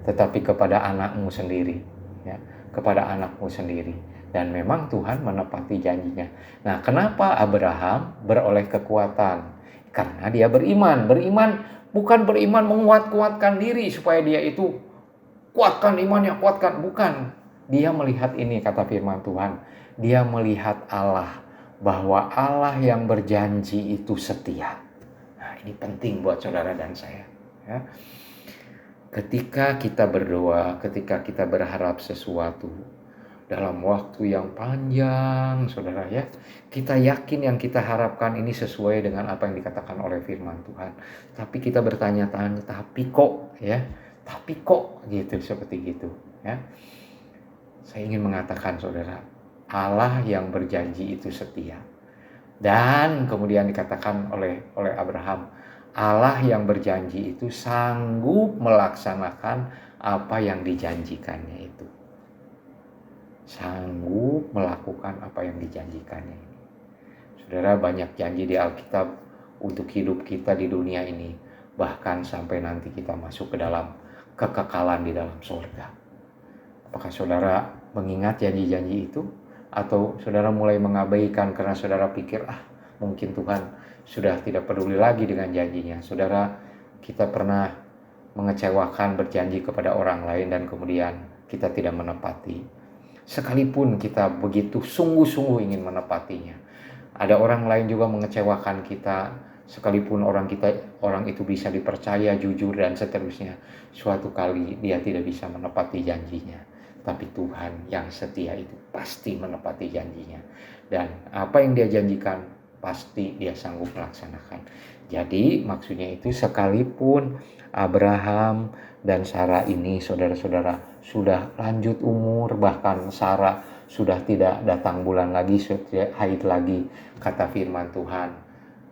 tetapi kepada anakmu sendiri, ya, kepada anakmu sendiri. Dan memang Tuhan menepati janjinya. Nah, kenapa Abraham beroleh kekuatan? Karena dia beriman. Beriman bukan beriman menguat-kuatkan diri supaya dia itu kuatkan imannya, kuatkan. Bukan. Dia melihat ini, kata firman Tuhan. Dia melihat Allah, bahwa Allah yang berjanji itu setia. Nah, ini penting buat saudara dan saya, ya. Ketika kita berdoa, ketika kita berharap sesuatu dalam waktu yang panjang, saudara ya, kita yakin yang kita harapkan ini sesuai dengan apa yang dikatakan oleh firman Tuhan. Tapi kita bertanya-tanya, tapi kok gitu, seperti gitu, ya. Saya ingin mengatakan, saudara, Allah yang berjanji itu setia. Dan kemudian dikatakan oleh Abraham, Allah yang berjanji itu sanggup melaksanakan apa yang dijanjikannya itu. Sanggup melakukan apa yang dijanjikannya ini. Saudara, banyak janji di Alkitab untuk hidup kita di dunia ini, bahkan sampai nanti kita masuk ke dalam kekekalan di dalam surga. Apakah saudara mengingat janji-janji itu? Atau saudara mulai mengabaikan karena saudara pikir, mungkin Tuhan sudah tidak peduli lagi dengan janjinya. Saudara, kita pernah mengecewakan berjanji kepada orang lain dan kemudian kita tidak menepati. Sekalipun kita begitu sungguh-sungguh ingin menepatinya. Ada orang lain juga mengecewakan kita, sekalipun orang itu bisa dipercaya, jujur dan seterusnya. Suatu kali dia tidak bisa menepati janjinya. Tapi Tuhan yang setia itu pasti menepati janjinya. Dan apa yang dia janjikan pasti dia sanggup melaksanakan. Jadi maksudnya itu, sekalipun Abraham dan Sarah ini, saudara-saudara, sudah lanjut umur, bahkan Sarah sudah tidak datang bulan lagi, sudah haid lagi, kata firman Tuhan,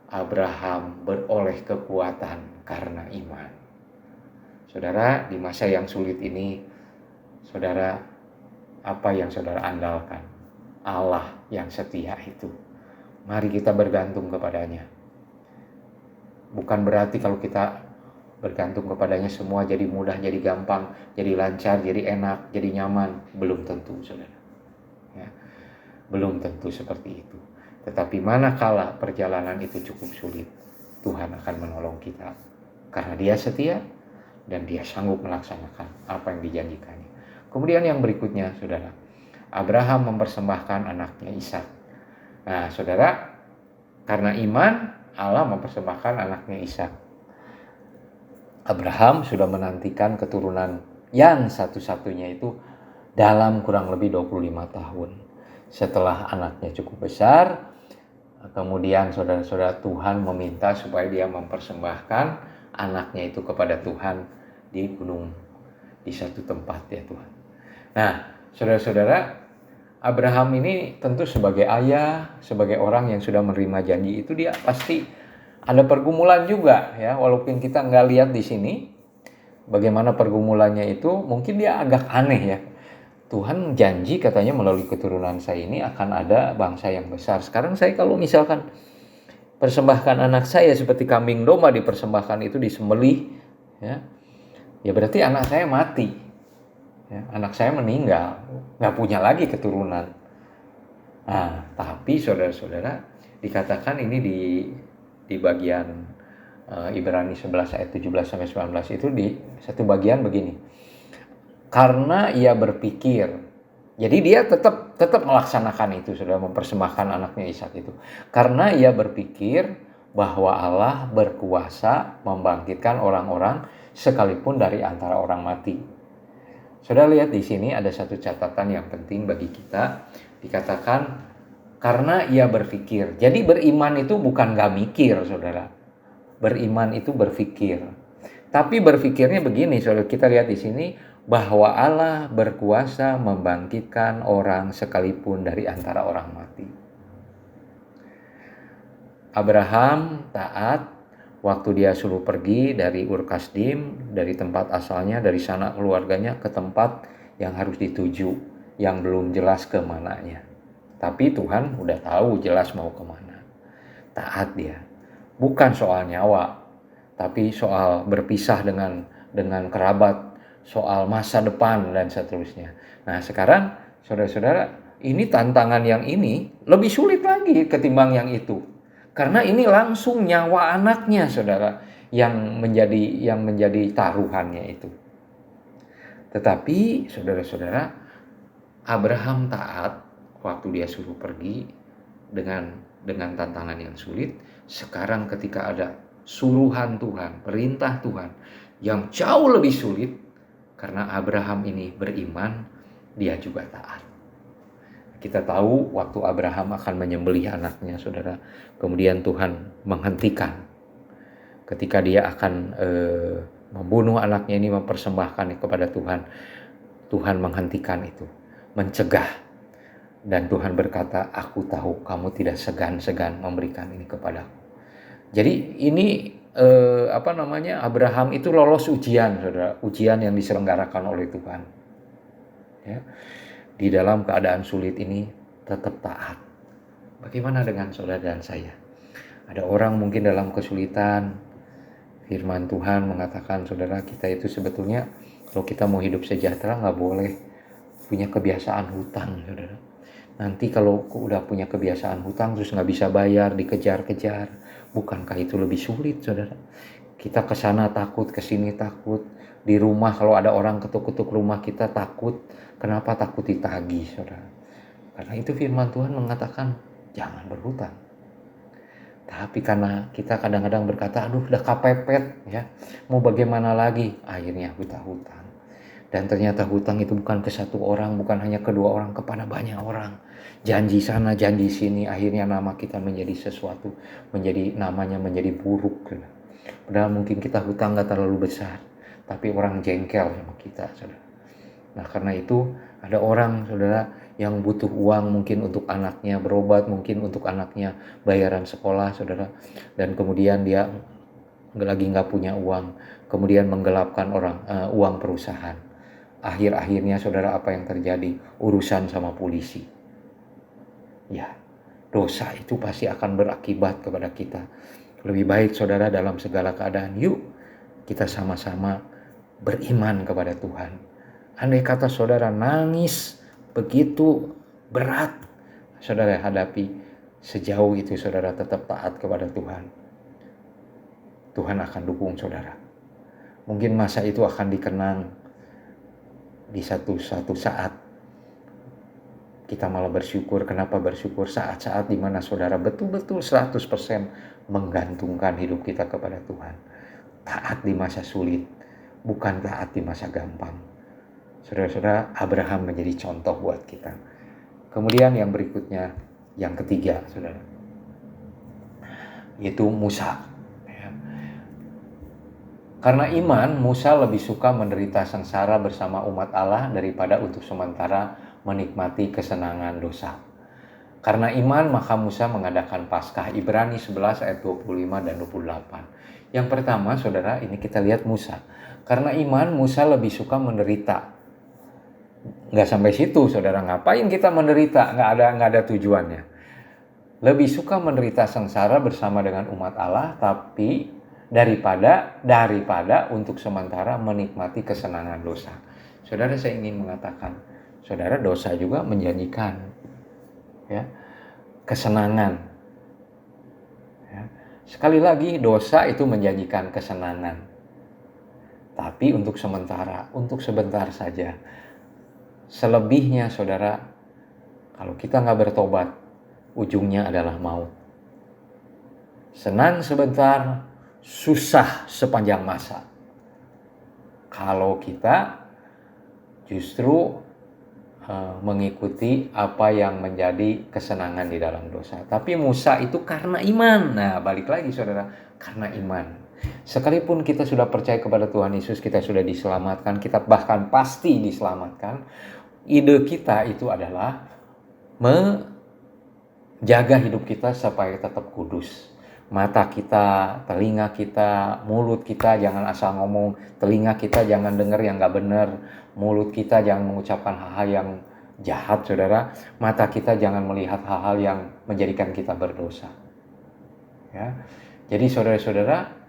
Abraham beroleh kekuatan karena iman. Saudara, di masa yang sulit ini, saudara, apa yang saudara andalkan? Allah yang setia itu. Mari kita bergantung kepadanya. Bukan berarti kalau kita bergantung kepadanya semua jadi mudah, jadi gampang, jadi lancar, jadi enak, jadi nyaman. Belum tentu, saudara. Ya, belum tentu seperti itu. Tetapi manakala perjalanan itu cukup sulit, Tuhan akan menolong kita. Karena dia setia dan dia sanggup melaksanakan apa yang dijanjikannya. Kemudian yang berikutnya, saudara, Abraham mempersembahkan anaknya Ishak. Nah, saudara, karena iman, Allah mempersembahkan anaknya Ishak. Abraham sudah menantikan keturunan yang satu-satunya itu dalam kurang lebih 25 tahun. Setelah anaknya cukup besar, kemudian saudara-saudara, Tuhan meminta supaya dia mempersembahkan anaknya itu kepada Tuhan di gunung, di satu tempat, ya Tuhan. Nah, saudara-saudara, Abraham ini tentu sebagai ayah, sebagai orang yang sudah menerima janji itu, dia pasti ada pergumulan juga, ya. Walaupun kita nggak lihat di sini bagaimana pergumulannya itu, mungkin dia agak aneh, ya. Tuhan janji katanya melalui keturunan saya ini akan ada bangsa yang besar. Sekarang saya kalau misalkan persembahkan anak saya seperti kambing domba dipersembahkan itu, disembelih, ya berarti anak saya mati, ya, anak saya meninggal, nggak punya lagi keturunan. Nah, tapi saudara-saudara, dikatakan ini di bagian Ibrani 11 ayat 17-19 itu, di satu bagian begini. Karena ia berpikir, jadi dia tetap melaksanakan itu, sudah mempersembahkan anaknya Ishak itu. Karena ia berpikir bahwa Allah berkuasa membangkitkan orang-orang sekalipun dari antara orang mati. Saudara lihat di sini ada satu catatan yang penting bagi kita. Dikatakan karena ia berpikir. Jadi beriman itu bukan gak mikir, saudara. Beriman itu berpikir. Tapi berpikirnya begini, saudara, kita lihat di sini bahwa Allah berkuasa membangkitkan orang sekalipun dari antara orang mati. Abraham taat waktu dia suruh pergi dari Ur Kasdim, dari tempat asalnya, dari sana keluarganya ke tempat yang harus dituju, yang belum jelas kemananya. Tapi Tuhan udah tahu jelas mau kemana. Taat dia. Bukan soal nyawa, tapi soal berpisah dengan kerabat, soal masa depan dan seterusnya. Nah sekarang saudara-saudara, ini tantangan yang ini lebih sulit lagi ketimbang yang itu. Karena ini langsung nyawa anaknya, saudara, yang menjadi taruhannya itu. Tetapi saudara-saudara, Abraham taat waktu dia suruh pergi dengan tantangan yang sulit. Sekarang ketika ada suruhan Tuhan, perintah Tuhan yang jauh lebih sulit, karena Abraham ini beriman, dia juga taat. Kita tahu waktu Abraham akan menyembelih anaknya, saudara, kemudian Tuhan menghentikan. Ketika dia akan membunuh anaknya ini, mempersembahkan kepada Tuhan, Tuhan menghentikan itu, mencegah. Dan Tuhan berkata, aku tahu kamu tidak segan-segan memberikan ini kepadaku. Jadi ini Abraham itu lolos ujian, saudara, ujian yang diselenggarakan oleh Tuhan. Ya. Di dalam keadaan sulit ini tetap taat. Bagaimana dengan saudara dan saya? Ada orang mungkin dalam kesulitan, firman Tuhan mengatakan, saudara, kita itu sebetulnya kalau kita mau hidup sejahtera nggak boleh punya kebiasaan hutang, saudara. Nanti kalau udah punya kebiasaan hutang terus nggak bisa bayar, dikejar-kejar, bukankah itu lebih sulit, saudara? Kita kesana takut, kesini takut, di rumah kalau ada orang ketuk-ketuk rumah kita takut. Kenapa takut ditagih, saudara? Karena itu firman Tuhan mengatakan jangan berhutang. Tapi karena kita kadang-kadang berkata, aduh udah kepepet ya, mau bagaimana lagi? Akhirnya kita hutang. Dan ternyata hutang itu bukan ke satu orang, bukan hanya kedua orang, kepada banyak orang. Janji sana, janji sini, akhirnya nama kita menjadi sesuatu, namanya menjadi buruk. Padahal mungkin kita hutang gak terlalu besar, tapi orang jengkel sama kita, saudara. Nah karena itu ada orang, saudara, yang butuh uang mungkin untuk anaknya berobat, mungkin untuk anaknya bayaran sekolah, saudara. Dan kemudian dia lagi gak punya uang, kemudian menggelapkan uang perusahaan. Akhir-akhirnya, saudara, apa yang terjadi? Urusan sama polisi. Ya, dosa itu pasti akan berakibat kepada kita. Lebih baik, saudara, dalam segala keadaan, yuk kita sama-sama beriman kepada Tuhan. Andai kata saudara nangis begitu berat, saudara hadapi, sejauh itu saudara tetap taat kepada Tuhan. Tuhan akan dukung saudara. Mungkin masa itu akan dikenang di satu saat. Kita malah bersyukur. Kenapa bersyukur? Saat-saat dimana saudara betul-betul 100% menggantungkan hidup kita kepada Tuhan. Taat di masa sulit, bukan taat di masa gampang. Saudara-saudara, Abraham menjadi contoh buat kita. Kemudian yang berikutnya, yang ketiga, saudara, yaitu Musa. Karena iman, Musa lebih suka menderita sengsara bersama umat Allah daripada untuk sementara menikmati kesenangan dosa. Karena iman, maka Musa mengadakan Paskah. Ibrani 11 ayat 25 dan 28. Yang pertama, saudara, ini kita lihat Musa. Karena iman, Musa lebih suka menderita. Nggak sampai situ, saudara. Ngapain kita menderita? Nggak ada tujuannya. Lebih suka menderita sengsara bersama dengan umat Allah, tapi daripada untuk sementara menikmati kesenangan dosa. Saudara, saya ingin mengatakan, saudara, dosa juga menjanjikan ya kesenangan. Ya. Sekali lagi, dosa itu menjanjikan kesenangan, tapi untuk sementara, untuk sebentar saja. Selebihnya, saudara, kalau kita nggak bertobat, ujungnya adalah maut. Senang sebentar, susah sepanjang masa. Kalau kita justru mengikuti apa yang menjadi kesenangan di dalam dosa. Tapi Musa itu karena iman. Nah, balik lagi, saudara, karena iman. Sekalipun kita sudah percaya kepada Tuhan Yesus, kita sudah diselamatkan, kita bahkan pasti diselamatkan, ide kita itu adalah menjaga hidup kita supaya tetap kudus. Mata kita, telinga kita, mulut kita jangan asal ngomong, telinga kita jangan dengar yang gak benar, mulut kita jangan mengucapkan hal-hal yang jahat, saudara. Mata kita jangan melihat hal-hal yang menjadikan kita berdosa. Ya. Jadi saudara-saudara,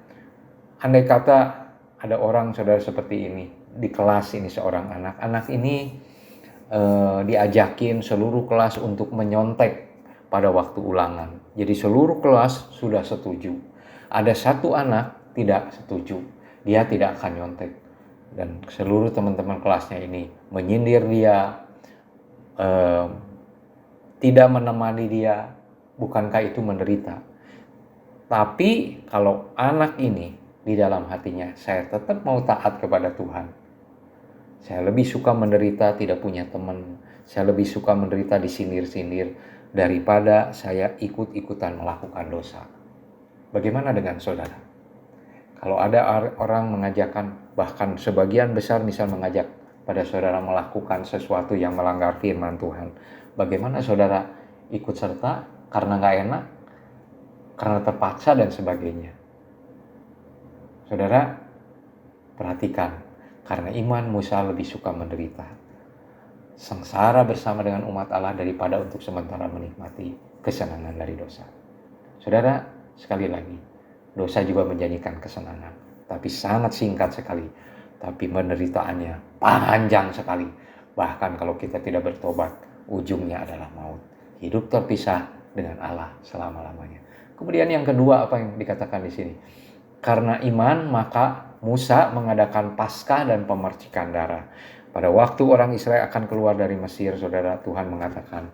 andai kata ada orang saudara seperti ini, di kelas ini seorang anak ini diajakin seluruh kelas untuk menyontek pada waktu ulangan. Jadi seluruh kelas sudah setuju. Ada satu anak tidak setuju, dia tidak akan nyontek. Dan seluruh teman-teman kelasnya ini menyindir dia, tidak menemani dia. Bukankah itu menderita? Tapi kalau anak ini di dalam hatinya, saya tetap mau taat kepada Tuhan. Saya lebih suka menderita tidak punya teman. Saya lebih suka menderita disindir-sindir daripada saya ikut-ikutan melakukan dosa. Bagaimana dengan saudara? Kalau ada orang mengajakkan, bahkan sebagian besar misal mengajak pada saudara melakukan sesuatu yang melanggar firman Tuhan, bagaimana saudara ikut serta karena gak enak, karena terpaksa dan sebagainya? Saudara, perhatikan, karena iman Musa lebih suka menderita, sengsara bersama dengan umat Allah daripada untuk sementara menikmati kesenangan dari dosa. Saudara, sekali lagi, dosa juga menjanjikan kesenangan, tapi sangat singkat sekali. Tapi penderitaannya panjang sekali. Bahkan kalau kita tidak bertobat, ujungnya adalah maut. Hidup terpisah dengan Allah selama-lamanya. Kemudian yang kedua, apa yang dikatakan di sini? Karena iman, maka Musa mengadakan Paskah dan pemercikan darah. Pada waktu orang Israel akan keluar dari Mesir, saudara, Tuhan mengatakan,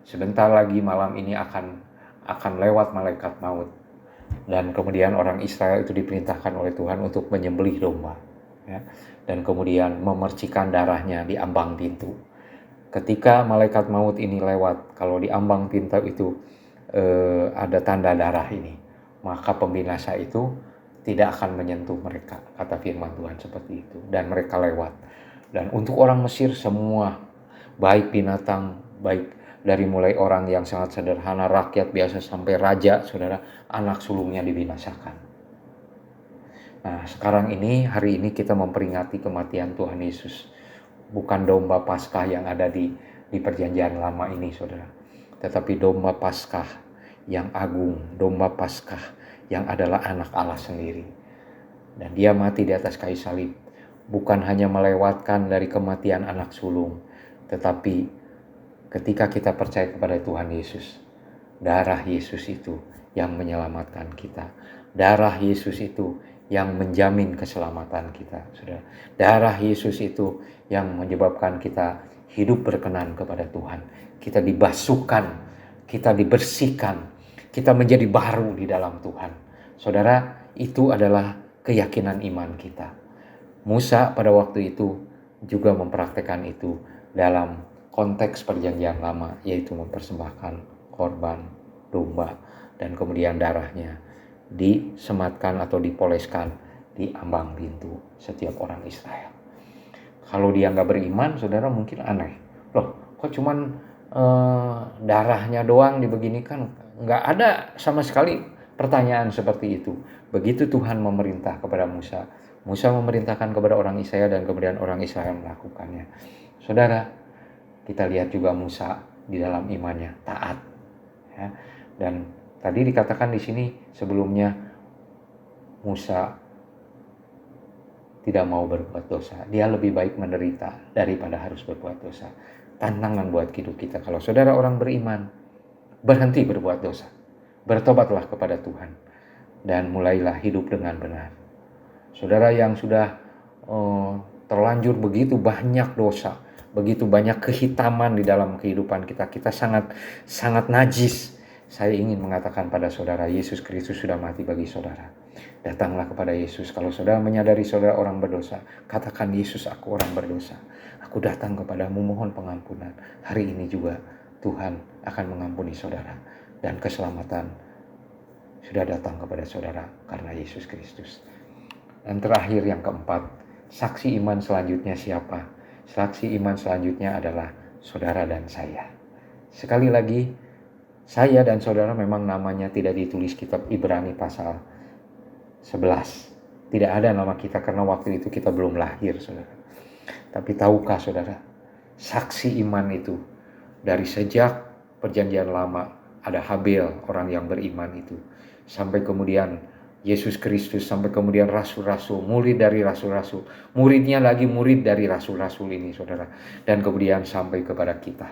sebentar lagi malam ini akan lewat malaikat maut. Dan kemudian orang Israel itu diperintahkan oleh Tuhan untuk menyembelih domba. Ya, dan kemudian memercikan darahnya di ambang pintu. Ketika malaikat maut ini lewat, kalau di ambang pintu itu ada tanda darah ini, maka pembinasa itu tidak akan menyentuh mereka, kata firman Tuhan seperti itu. Dan mereka lewat. Dan untuk orang Mesir semua, baik binatang, baik dari mulai orang yang sangat sederhana, rakyat biasa sampai raja, saudara, anak sulungnya dibinasakan. Nah, sekarang ini, hari ini kita memperingati kematian Tuhan Yesus. Bukan domba Paskah yang ada di perjanjian lama ini, saudara. Tetapi domba Paskah yang agung, domba Paskah yang adalah anak Allah sendiri. Dan dia mati di atas kayu salib. Bukan hanya melewatkan dari kematian anak sulung, tetapi ketika kita percaya kepada Tuhan Yesus, darah Yesus itu yang menyelamatkan kita. Darah Yesus itu yang menjamin keselamatan kita, saudara. Darah Yesus itu yang menyebabkan kita hidup berkenan kepada Tuhan. Kita dibasuhkan, kita dibersihkan, kita menjadi baru di dalam Tuhan. Saudara, itu adalah keyakinan iman kita. Musa pada waktu itu juga mempraktekkan itu dalam konteks perjanjian lama, yaitu mempersembahkan korban domba dan kemudian darahnya disematkan atau dipoleskan di ambang pintu setiap orang Israel. Kalau dia nggak beriman, saudara, mungkin aneh. Loh, kok cuman darahnya doang dibeginikan? Nggak ada sama sekali pertanyaan seperti itu. Begitu Tuhan memerintah kepada Musa. Musa memerintahkan kepada orang Israel dan kemudian orang Israel melakukannya. Saudara, kita lihat juga Musa di dalam imannya taat. Ya. Dan tadi dikatakan di sini sebelumnya Musa tidak mau berbuat dosa. Dia lebih baik menderita daripada harus berbuat dosa. Tantangan buat hidup kita. Kalau saudara orang beriman, berhenti berbuat dosa. Bertobatlah kepada Tuhan. Dan mulailah hidup dengan benar. Saudara yang sudah terlanjur begitu banyak dosa, begitu banyak kehitaman di dalam kehidupan kita. Kita sangat najis. Saya ingin mengatakan pada saudara, Yesus Kristus sudah mati bagi saudara. Datanglah kepada Yesus. Kalau saudara menyadari saudara orang berdosa, katakan, Yesus, aku orang berdosa. Aku datang kepadamu mohon pengampunan. Hari ini juga Tuhan akan mengampuni saudara. Dan keselamatan sudah datang kepada saudara karena Yesus Kristus. Dan terakhir yang keempat, saksi iman selanjutnya siapa? Saksi iman selanjutnya adalah saudara dan saya. Sekali lagi, saya dan saudara memang namanya tidak ditulis kitab Ibrani pasal 11. Tidak ada nama kita karena waktu itu kita belum lahir, saudara. Tapi tahukah saudara, saksi iman itu dari sejak perjanjian lama ada Habel, orang yang beriman itu, sampai kemudian Yesus Kristus, sampai kemudian rasul-rasul, murid dari rasul-rasul, muridnya lagi murid dari rasul-rasul ini, saudara. Dan kemudian sampai kepada kita.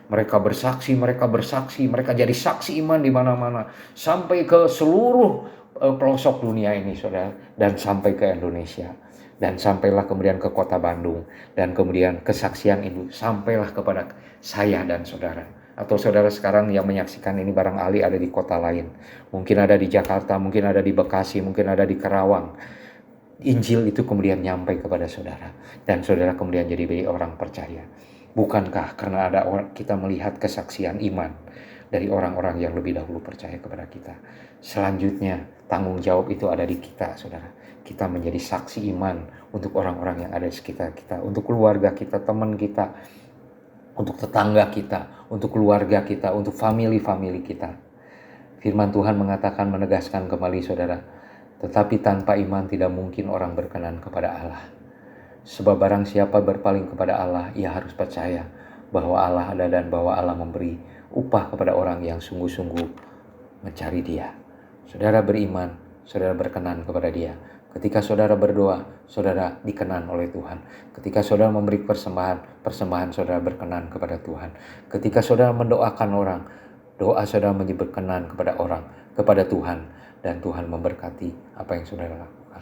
Mereka bersaksi, mereka jadi saksi iman di mana-mana. Sampai ke seluruh pelosok dunia ini, saudara. Dan sampai ke Indonesia. Dan sampailah kemudian ke kota Bandung. Dan kemudian kesaksian itu sampailah kepada saya dan saudara. Atau saudara sekarang yang menyaksikan ini barangkali ada di kota lain. Mungkin ada di Jakarta, mungkin ada di Bekasi, mungkin ada di Karawang. Injil itu kemudian nyampai kepada saudara. Dan saudara kemudian jadi orang percaya. Bukankah karena ada kita melihat kesaksian iman dari orang-orang yang lebih dahulu percaya kepada kita. Selanjutnya tanggung jawab itu ada di kita, saudara. Kita menjadi saksi iman untuk orang-orang yang ada di sekitar kita. Untuk keluarga kita, teman kita, untuk tetangga kita, untuk keluarga kita, untuk family kita. Firman Tuhan mengatakan, menegaskan kembali saudara, tetapi tanpa iman tidak mungkin orang berkenan kepada Allah. Sebab barang siapa berpaling kepada Allah, ia harus percaya bahwa Allah ada dan bahwa Allah memberi upah kepada orang yang sungguh-sungguh mencari Dia. Saudara beriman, saudara berkenan kepada Dia. Ketika saudara berdoa, saudara dikenan oleh Tuhan. Ketika saudara memberi persembahan saudara berkenan kepada Tuhan. Ketika saudara mendoakan orang, doa saudara menjadi berkenan kepada orang, kepada Tuhan. Dan Tuhan memberkati apa yang saudara lakukan.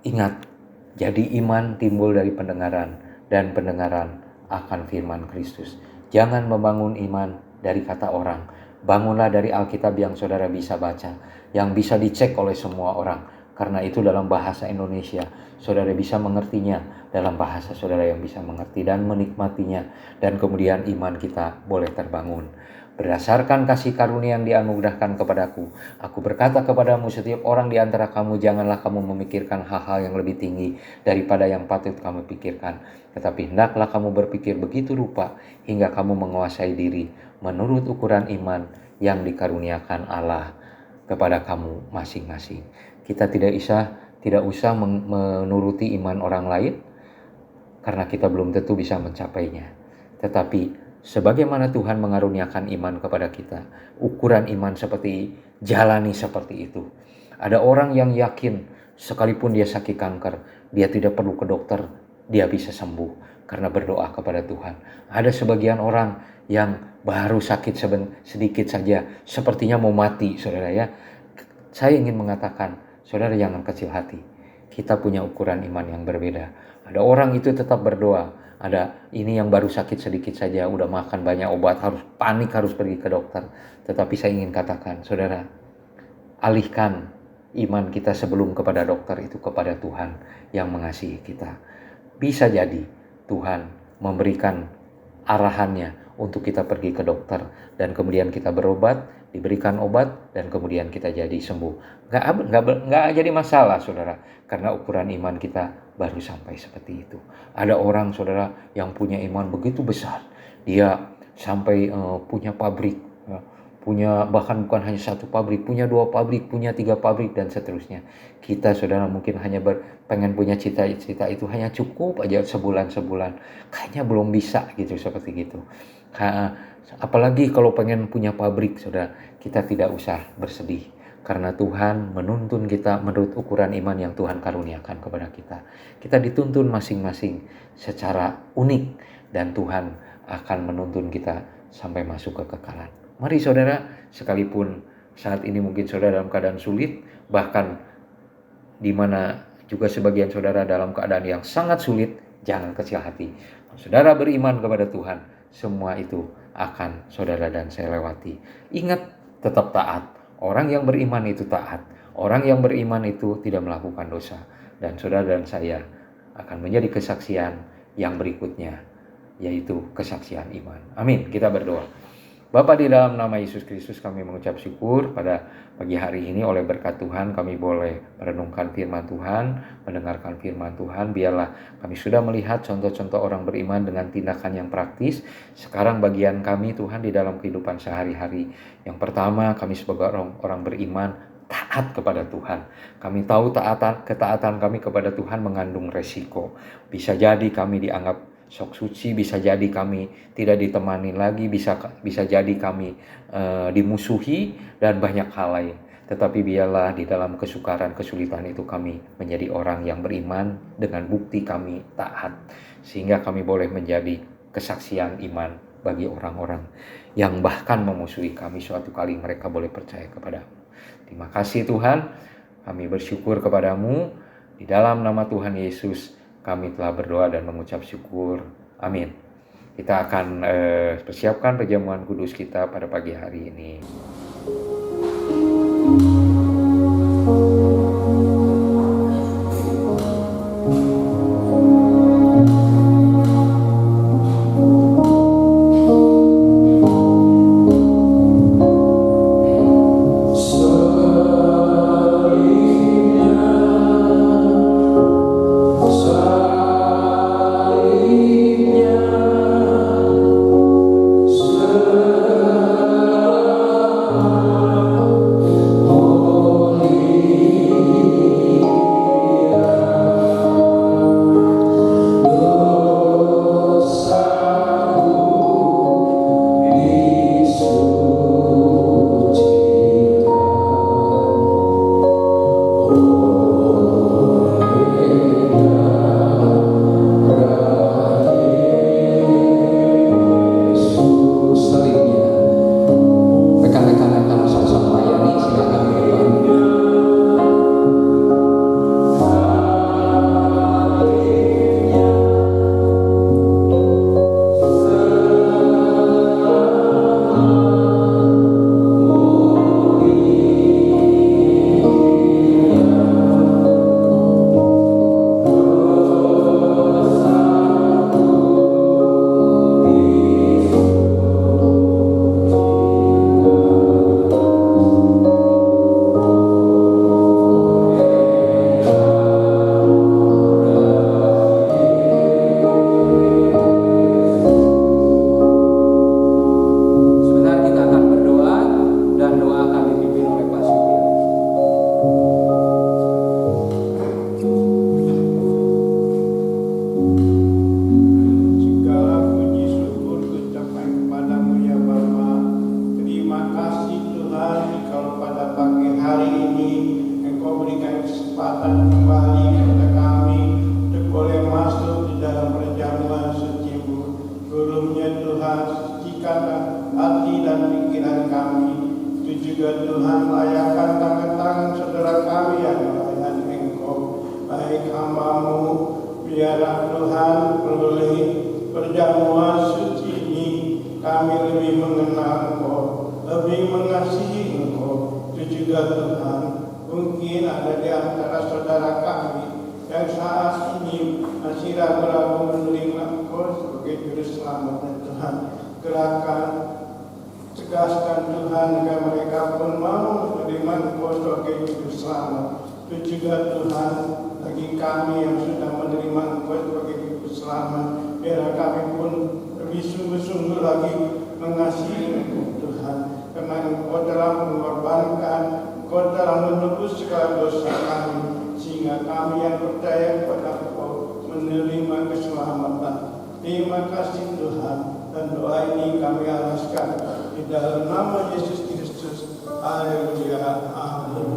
Ingat, jadi iman timbul dari pendengaran, dan pendengaran akan firman Kristus. Jangan membangun iman dari kata orang. Bangunlah dari Alkitab yang saudara bisa baca, yang bisa dicek oleh semua orang. Karena itu dalam bahasa Indonesia, saudara bisa mengertinya dalam bahasa saudara yang bisa mengerti dan menikmatinya. Dan kemudian iman kita boleh terbangun. Berdasarkan kasih karunia yang dianugerahkan kepadaku, aku berkata kepadamu, setiap orang di antara kamu, janganlah kamu memikirkan hal-hal yang lebih tinggi daripada yang patut kamu pikirkan. Tetapi hendaklah kamu berpikir begitu rupa hingga kamu menguasai diri menurut ukuran iman yang dikaruniakan Allah kepada kamu masing-masing. Kita tidak usah menuruti iman orang lain karena kita belum tentu bisa mencapainya. Tetapi sebagaimana Tuhan mengaruniakan iman kepada kita, ukuran iman seperti jalani seperti itu. Ada orang yang yakin sekalipun dia sakit kanker, dia tidak perlu ke dokter, dia bisa sembuh karena berdoa kepada Tuhan. Ada sebagian orang yang baru sakit sedikit saja, sepertinya mau mati, saudara ya. Saya ingin mengatakan, saudara jangan kecil hati. Kita punya ukuran iman yang berbeda. Ada orang itu tetap berdoa. Ada ini yang baru sakit sedikit saja, udah makan banyak obat, harus panik, harus pergi ke dokter. Tetapi saya ingin katakan, saudara, alihkan iman kita sebelum kepada dokter itu kepada Tuhan yang mengasihi kita. Bisa jadi Tuhan memberikan arahannya untuk kita pergi ke dokter dan kemudian kita berobat, diberikan obat dan kemudian kita jadi sembuh. Nggak jadi masalah, saudara, karena ukuran iman kita baru sampai seperti itu. Ada orang, saudara, yang punya iman begitu besar, dia sampai punya pabrik, punya bahkan bukan hanya satu pabrik, punya 2 pabrik, punya 3 pabrik dan seterusnya. Kita, saudara, mungkin hanya pengen punya cita-cita itu hanya cukup aja sebulan, kayaknya belum bisa gitu, seperti gitu. Apalagi kalau pengen punya pabrik, saudara, kita tidak usah bersedih. Karena Tuhan menuntun kita menurut ukuran iman yang Tuhan karuniakan kepada kita. Kita dituntun masing-masing secara unik dan Tuhan akan menuntun kita sampai masuk ke kekekalan. Mari saudara, sekalipun saat ini mungkin saudara dalam keadaan sulit, bahkan di mana juga sebagian saudara dalam keadaan yang sangat sulit, jangan kecil hati. Saudara beriman kepada Tuhan, semua itu akan saudara dan saya lewati. Ingat, tetap taat. Orang yang beriman itu taat. Orang yang beriman itu tidak melakukan dosa. Dan saudara dan saya akan menjadi kesaksian yang berikutnya, yaitu kesaksian iman. Amin. Kita berdoa. Bapa, di dalam nama Yesus Kristus kami mengucap syukur pada pagi hari ini oleh berkat Tuhan kami boleh merenungkan firman Tuhan, mendengarkan firman Tuhan. Biarlah kami sudah melihat contoh-contoh orang beriman dengan tindakan yang praktis. Sekarang bagian kami Tuhan di dalam kehidupan sehari-hari. Yang pertama, kami sebagai orang beriman taat kepada Tuhan. Kami tahu ketaatan kami kepada Tuhan mengandung resiko. Bisa jadi kami dianggap sok suci, bisa jadi kami tidak ditemani lagi, bisa jadi kami dimusuhi dan banyak hal lain. Tetapi biarlah di dalam kesukaran, kesulitan itu kami menjadi orang yang beriman dengan bukti kami taat. Sehingga kami boleh menjadi kesaksian iman bagi orang-orang yang bahkan memusuhi kami, suatu kali mereka boleh percaya kepadamu. Terima kasih Tuhan, kami bersyukur kepadamu. Di dalam nama Tuhan Yesus kami telah berdoa dan mengucap syukur. Amin. Kita akan persiapkan perjamuan kudus kita pada pagi hari ini. Terima kasih Tuhan, dan doa ini kami alaskan di dalam nama Yesus Kristus. Haleluya. Amin.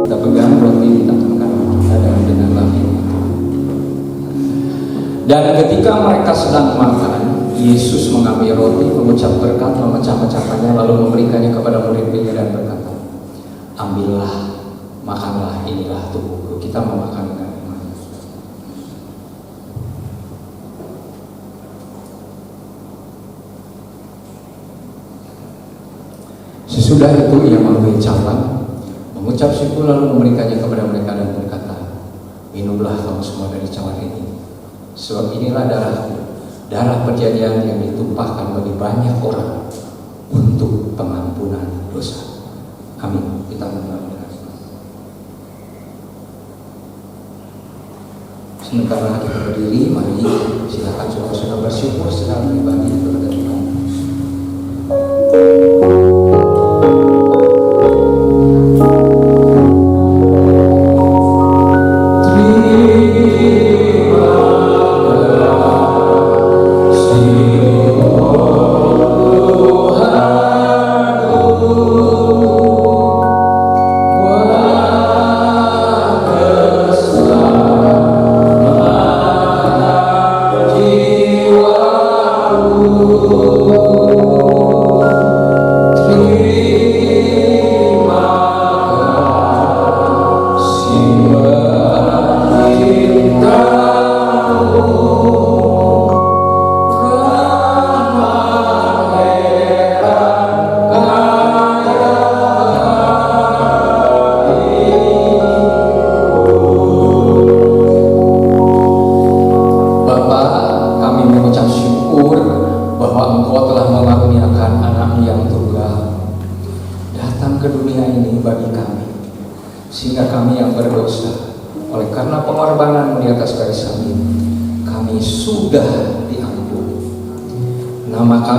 Kita pegang roti di tangan kanan kita dan dengarlah firman Tuhan. Dan ketika mereka sedang makan, Yesus mengambil roti, mengucap berkat, memecah-mecahkannya, lalu memberikannya kepada murid-muridnya dan berkata, ambillah, makanlah, inilah tubuhku. Kita memakan dengan iman. Sesudah itu ia mengambil cawan, mengucap syukur, lalu memberikannya kepada mereka dan berkata, minumlah kamu semua dari cawan ini, sebab inilah darahku, darah perjanjian yang ditumpahkan bagi banyak orang untuk pengampunan dosa. Amin. Kita mendoakan. Sementara kita berdiri, mari silakan saudara-saudara bersyukur secara pribadi kepada Tuhan.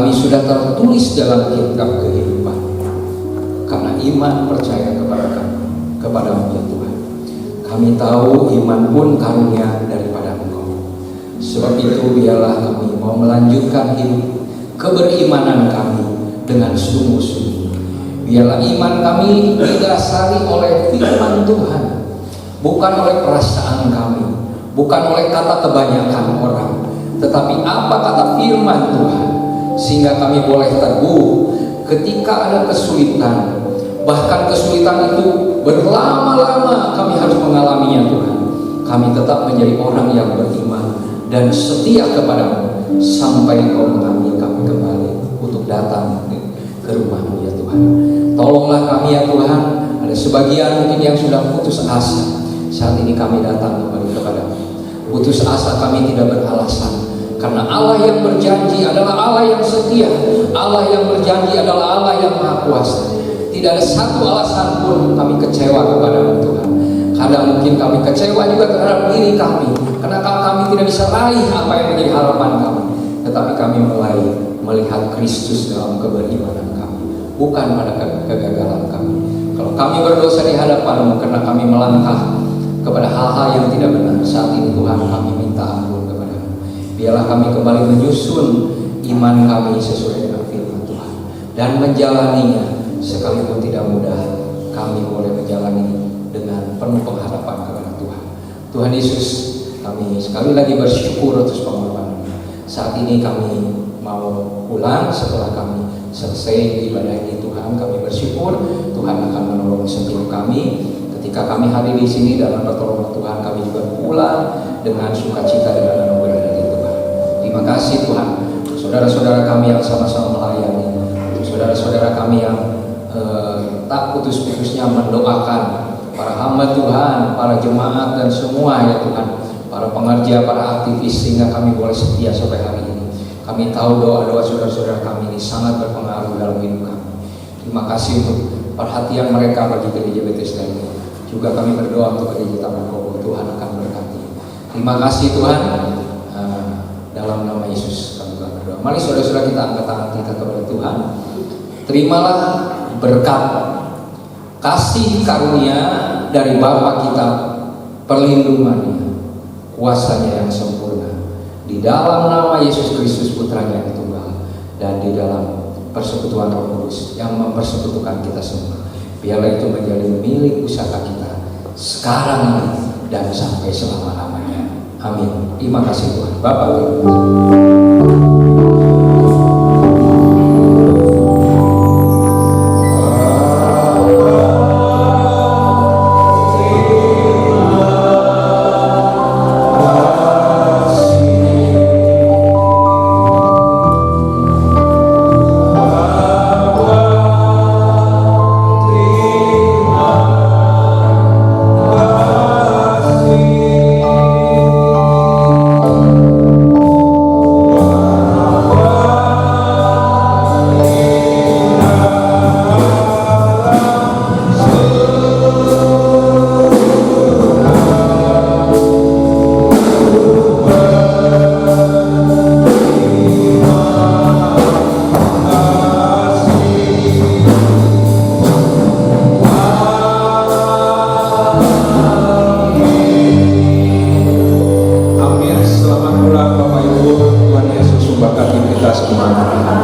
Sudah tertulis dalam kitab kehidupan karena iman percaya kepadamu ya Tuhan. Kami tahu iman pun karunia daripada Engkau. Sebab itu biarlah kami mau melanjutkan hidup keberimanan kami dengan sungguh-sungguh. Biarlah iman kami didasari oleh firman Tuhan, bukan oleh perasaan kami, bukan oleh kata kebanyakan orang, tetapi apa kata firman Tuhan, sehingga kami boleh teguh ketika ada kesulitan. Bahkan kesulitan itu berlama-lama kami harus mengalaminya Tuhan. Kami tetap menjadi orang yang beriman dan setia kepadamu sampai Engkau mengambil kami kembali untuk datang ke rumah-Mu ya Tuhan. Tolonglah kami ya Tuhan. Ada sebagian mungkin yang sudah putus asa. Saat ini kami datang kembali kepadamu. Putus asa kami tidak beralasan, karena Allah yang berjanji adalah Allah yang setia. Allah yang berjanji adalah Allah yang maha kuasa. Tidak ada satu alasan pun kami kecewa kepada Tuhan. Kadang mungkin kami kecewa juga terhadap diri kami, karena kami tidak bisa raih apa yang menjadi harapan kami. Tetapi kami mulai melihat Kristus dalam keberimanan kami, bukan pada kegagalan kami. Kalau kami berdosa di hadapan-Mu karena kami melangkah kepada hal-hal yang tidak benar, saat ini Tuhan kami minta ampun. Biarlah kami kembali menyusun iman kami sesuai dengan firman Tuhan dan menjalaninya, sekalipun tidak mudah. Kami boleh menjalani dengan penuh pengharapan kepada Tuhan. Tuhan Yesus, kami sekali lagi bersyukur atas pengorbanan. Saat ini kami mau pulang setelah kami selesai ibadah ini Tuhan. Kami bersyukur Tuhan akan menolong setiap kami. Ketika kami hadir di sini dalam pertolongan Tuhan, kami juga pulang dengan sukacita dan anugerah dari Tuhan. Terima kasih Tuhan, saudara-saudara kami yang sama-sama melayani, saudara-saudara kami yang tak putus-putusnya mendoakan para hamba Tuhan, para jemaat dan semua ya Tuhan, para pengerja, para aktivis, sehingga kami boleh setia sampai hari ini. Kami tahu doa-doa saudara-saudara kami ini sangat berpengaruh dalam hidup kami. Terima kasih untuk perhatian mereka bagi gereja Bethesda ini. Juga kami berdoa untuk gereja Taman Kobo, Tuhan akan berkati. Terima kasih Tuhan. Dalam nama Yesus kami berdoa. Mari saudara-saudara kita angkat tangan kita kepada Tuhan. Terimalah berkat kasih karunia dari Bapa kita, perlindungannya, kuasanya yang sempurna, di dalam nama Yesus Kristus Putranya yang tunggal, dan di dalam persekutuan Roh Kudus yang mempersekutukan kita semua. Biarlah itu menjadi milik pusaka kita sekarang ini dan sampai selama-lamanya. Amin. Terima kasih Tuhan. Bapak terima kasih.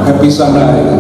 Happy Sunday.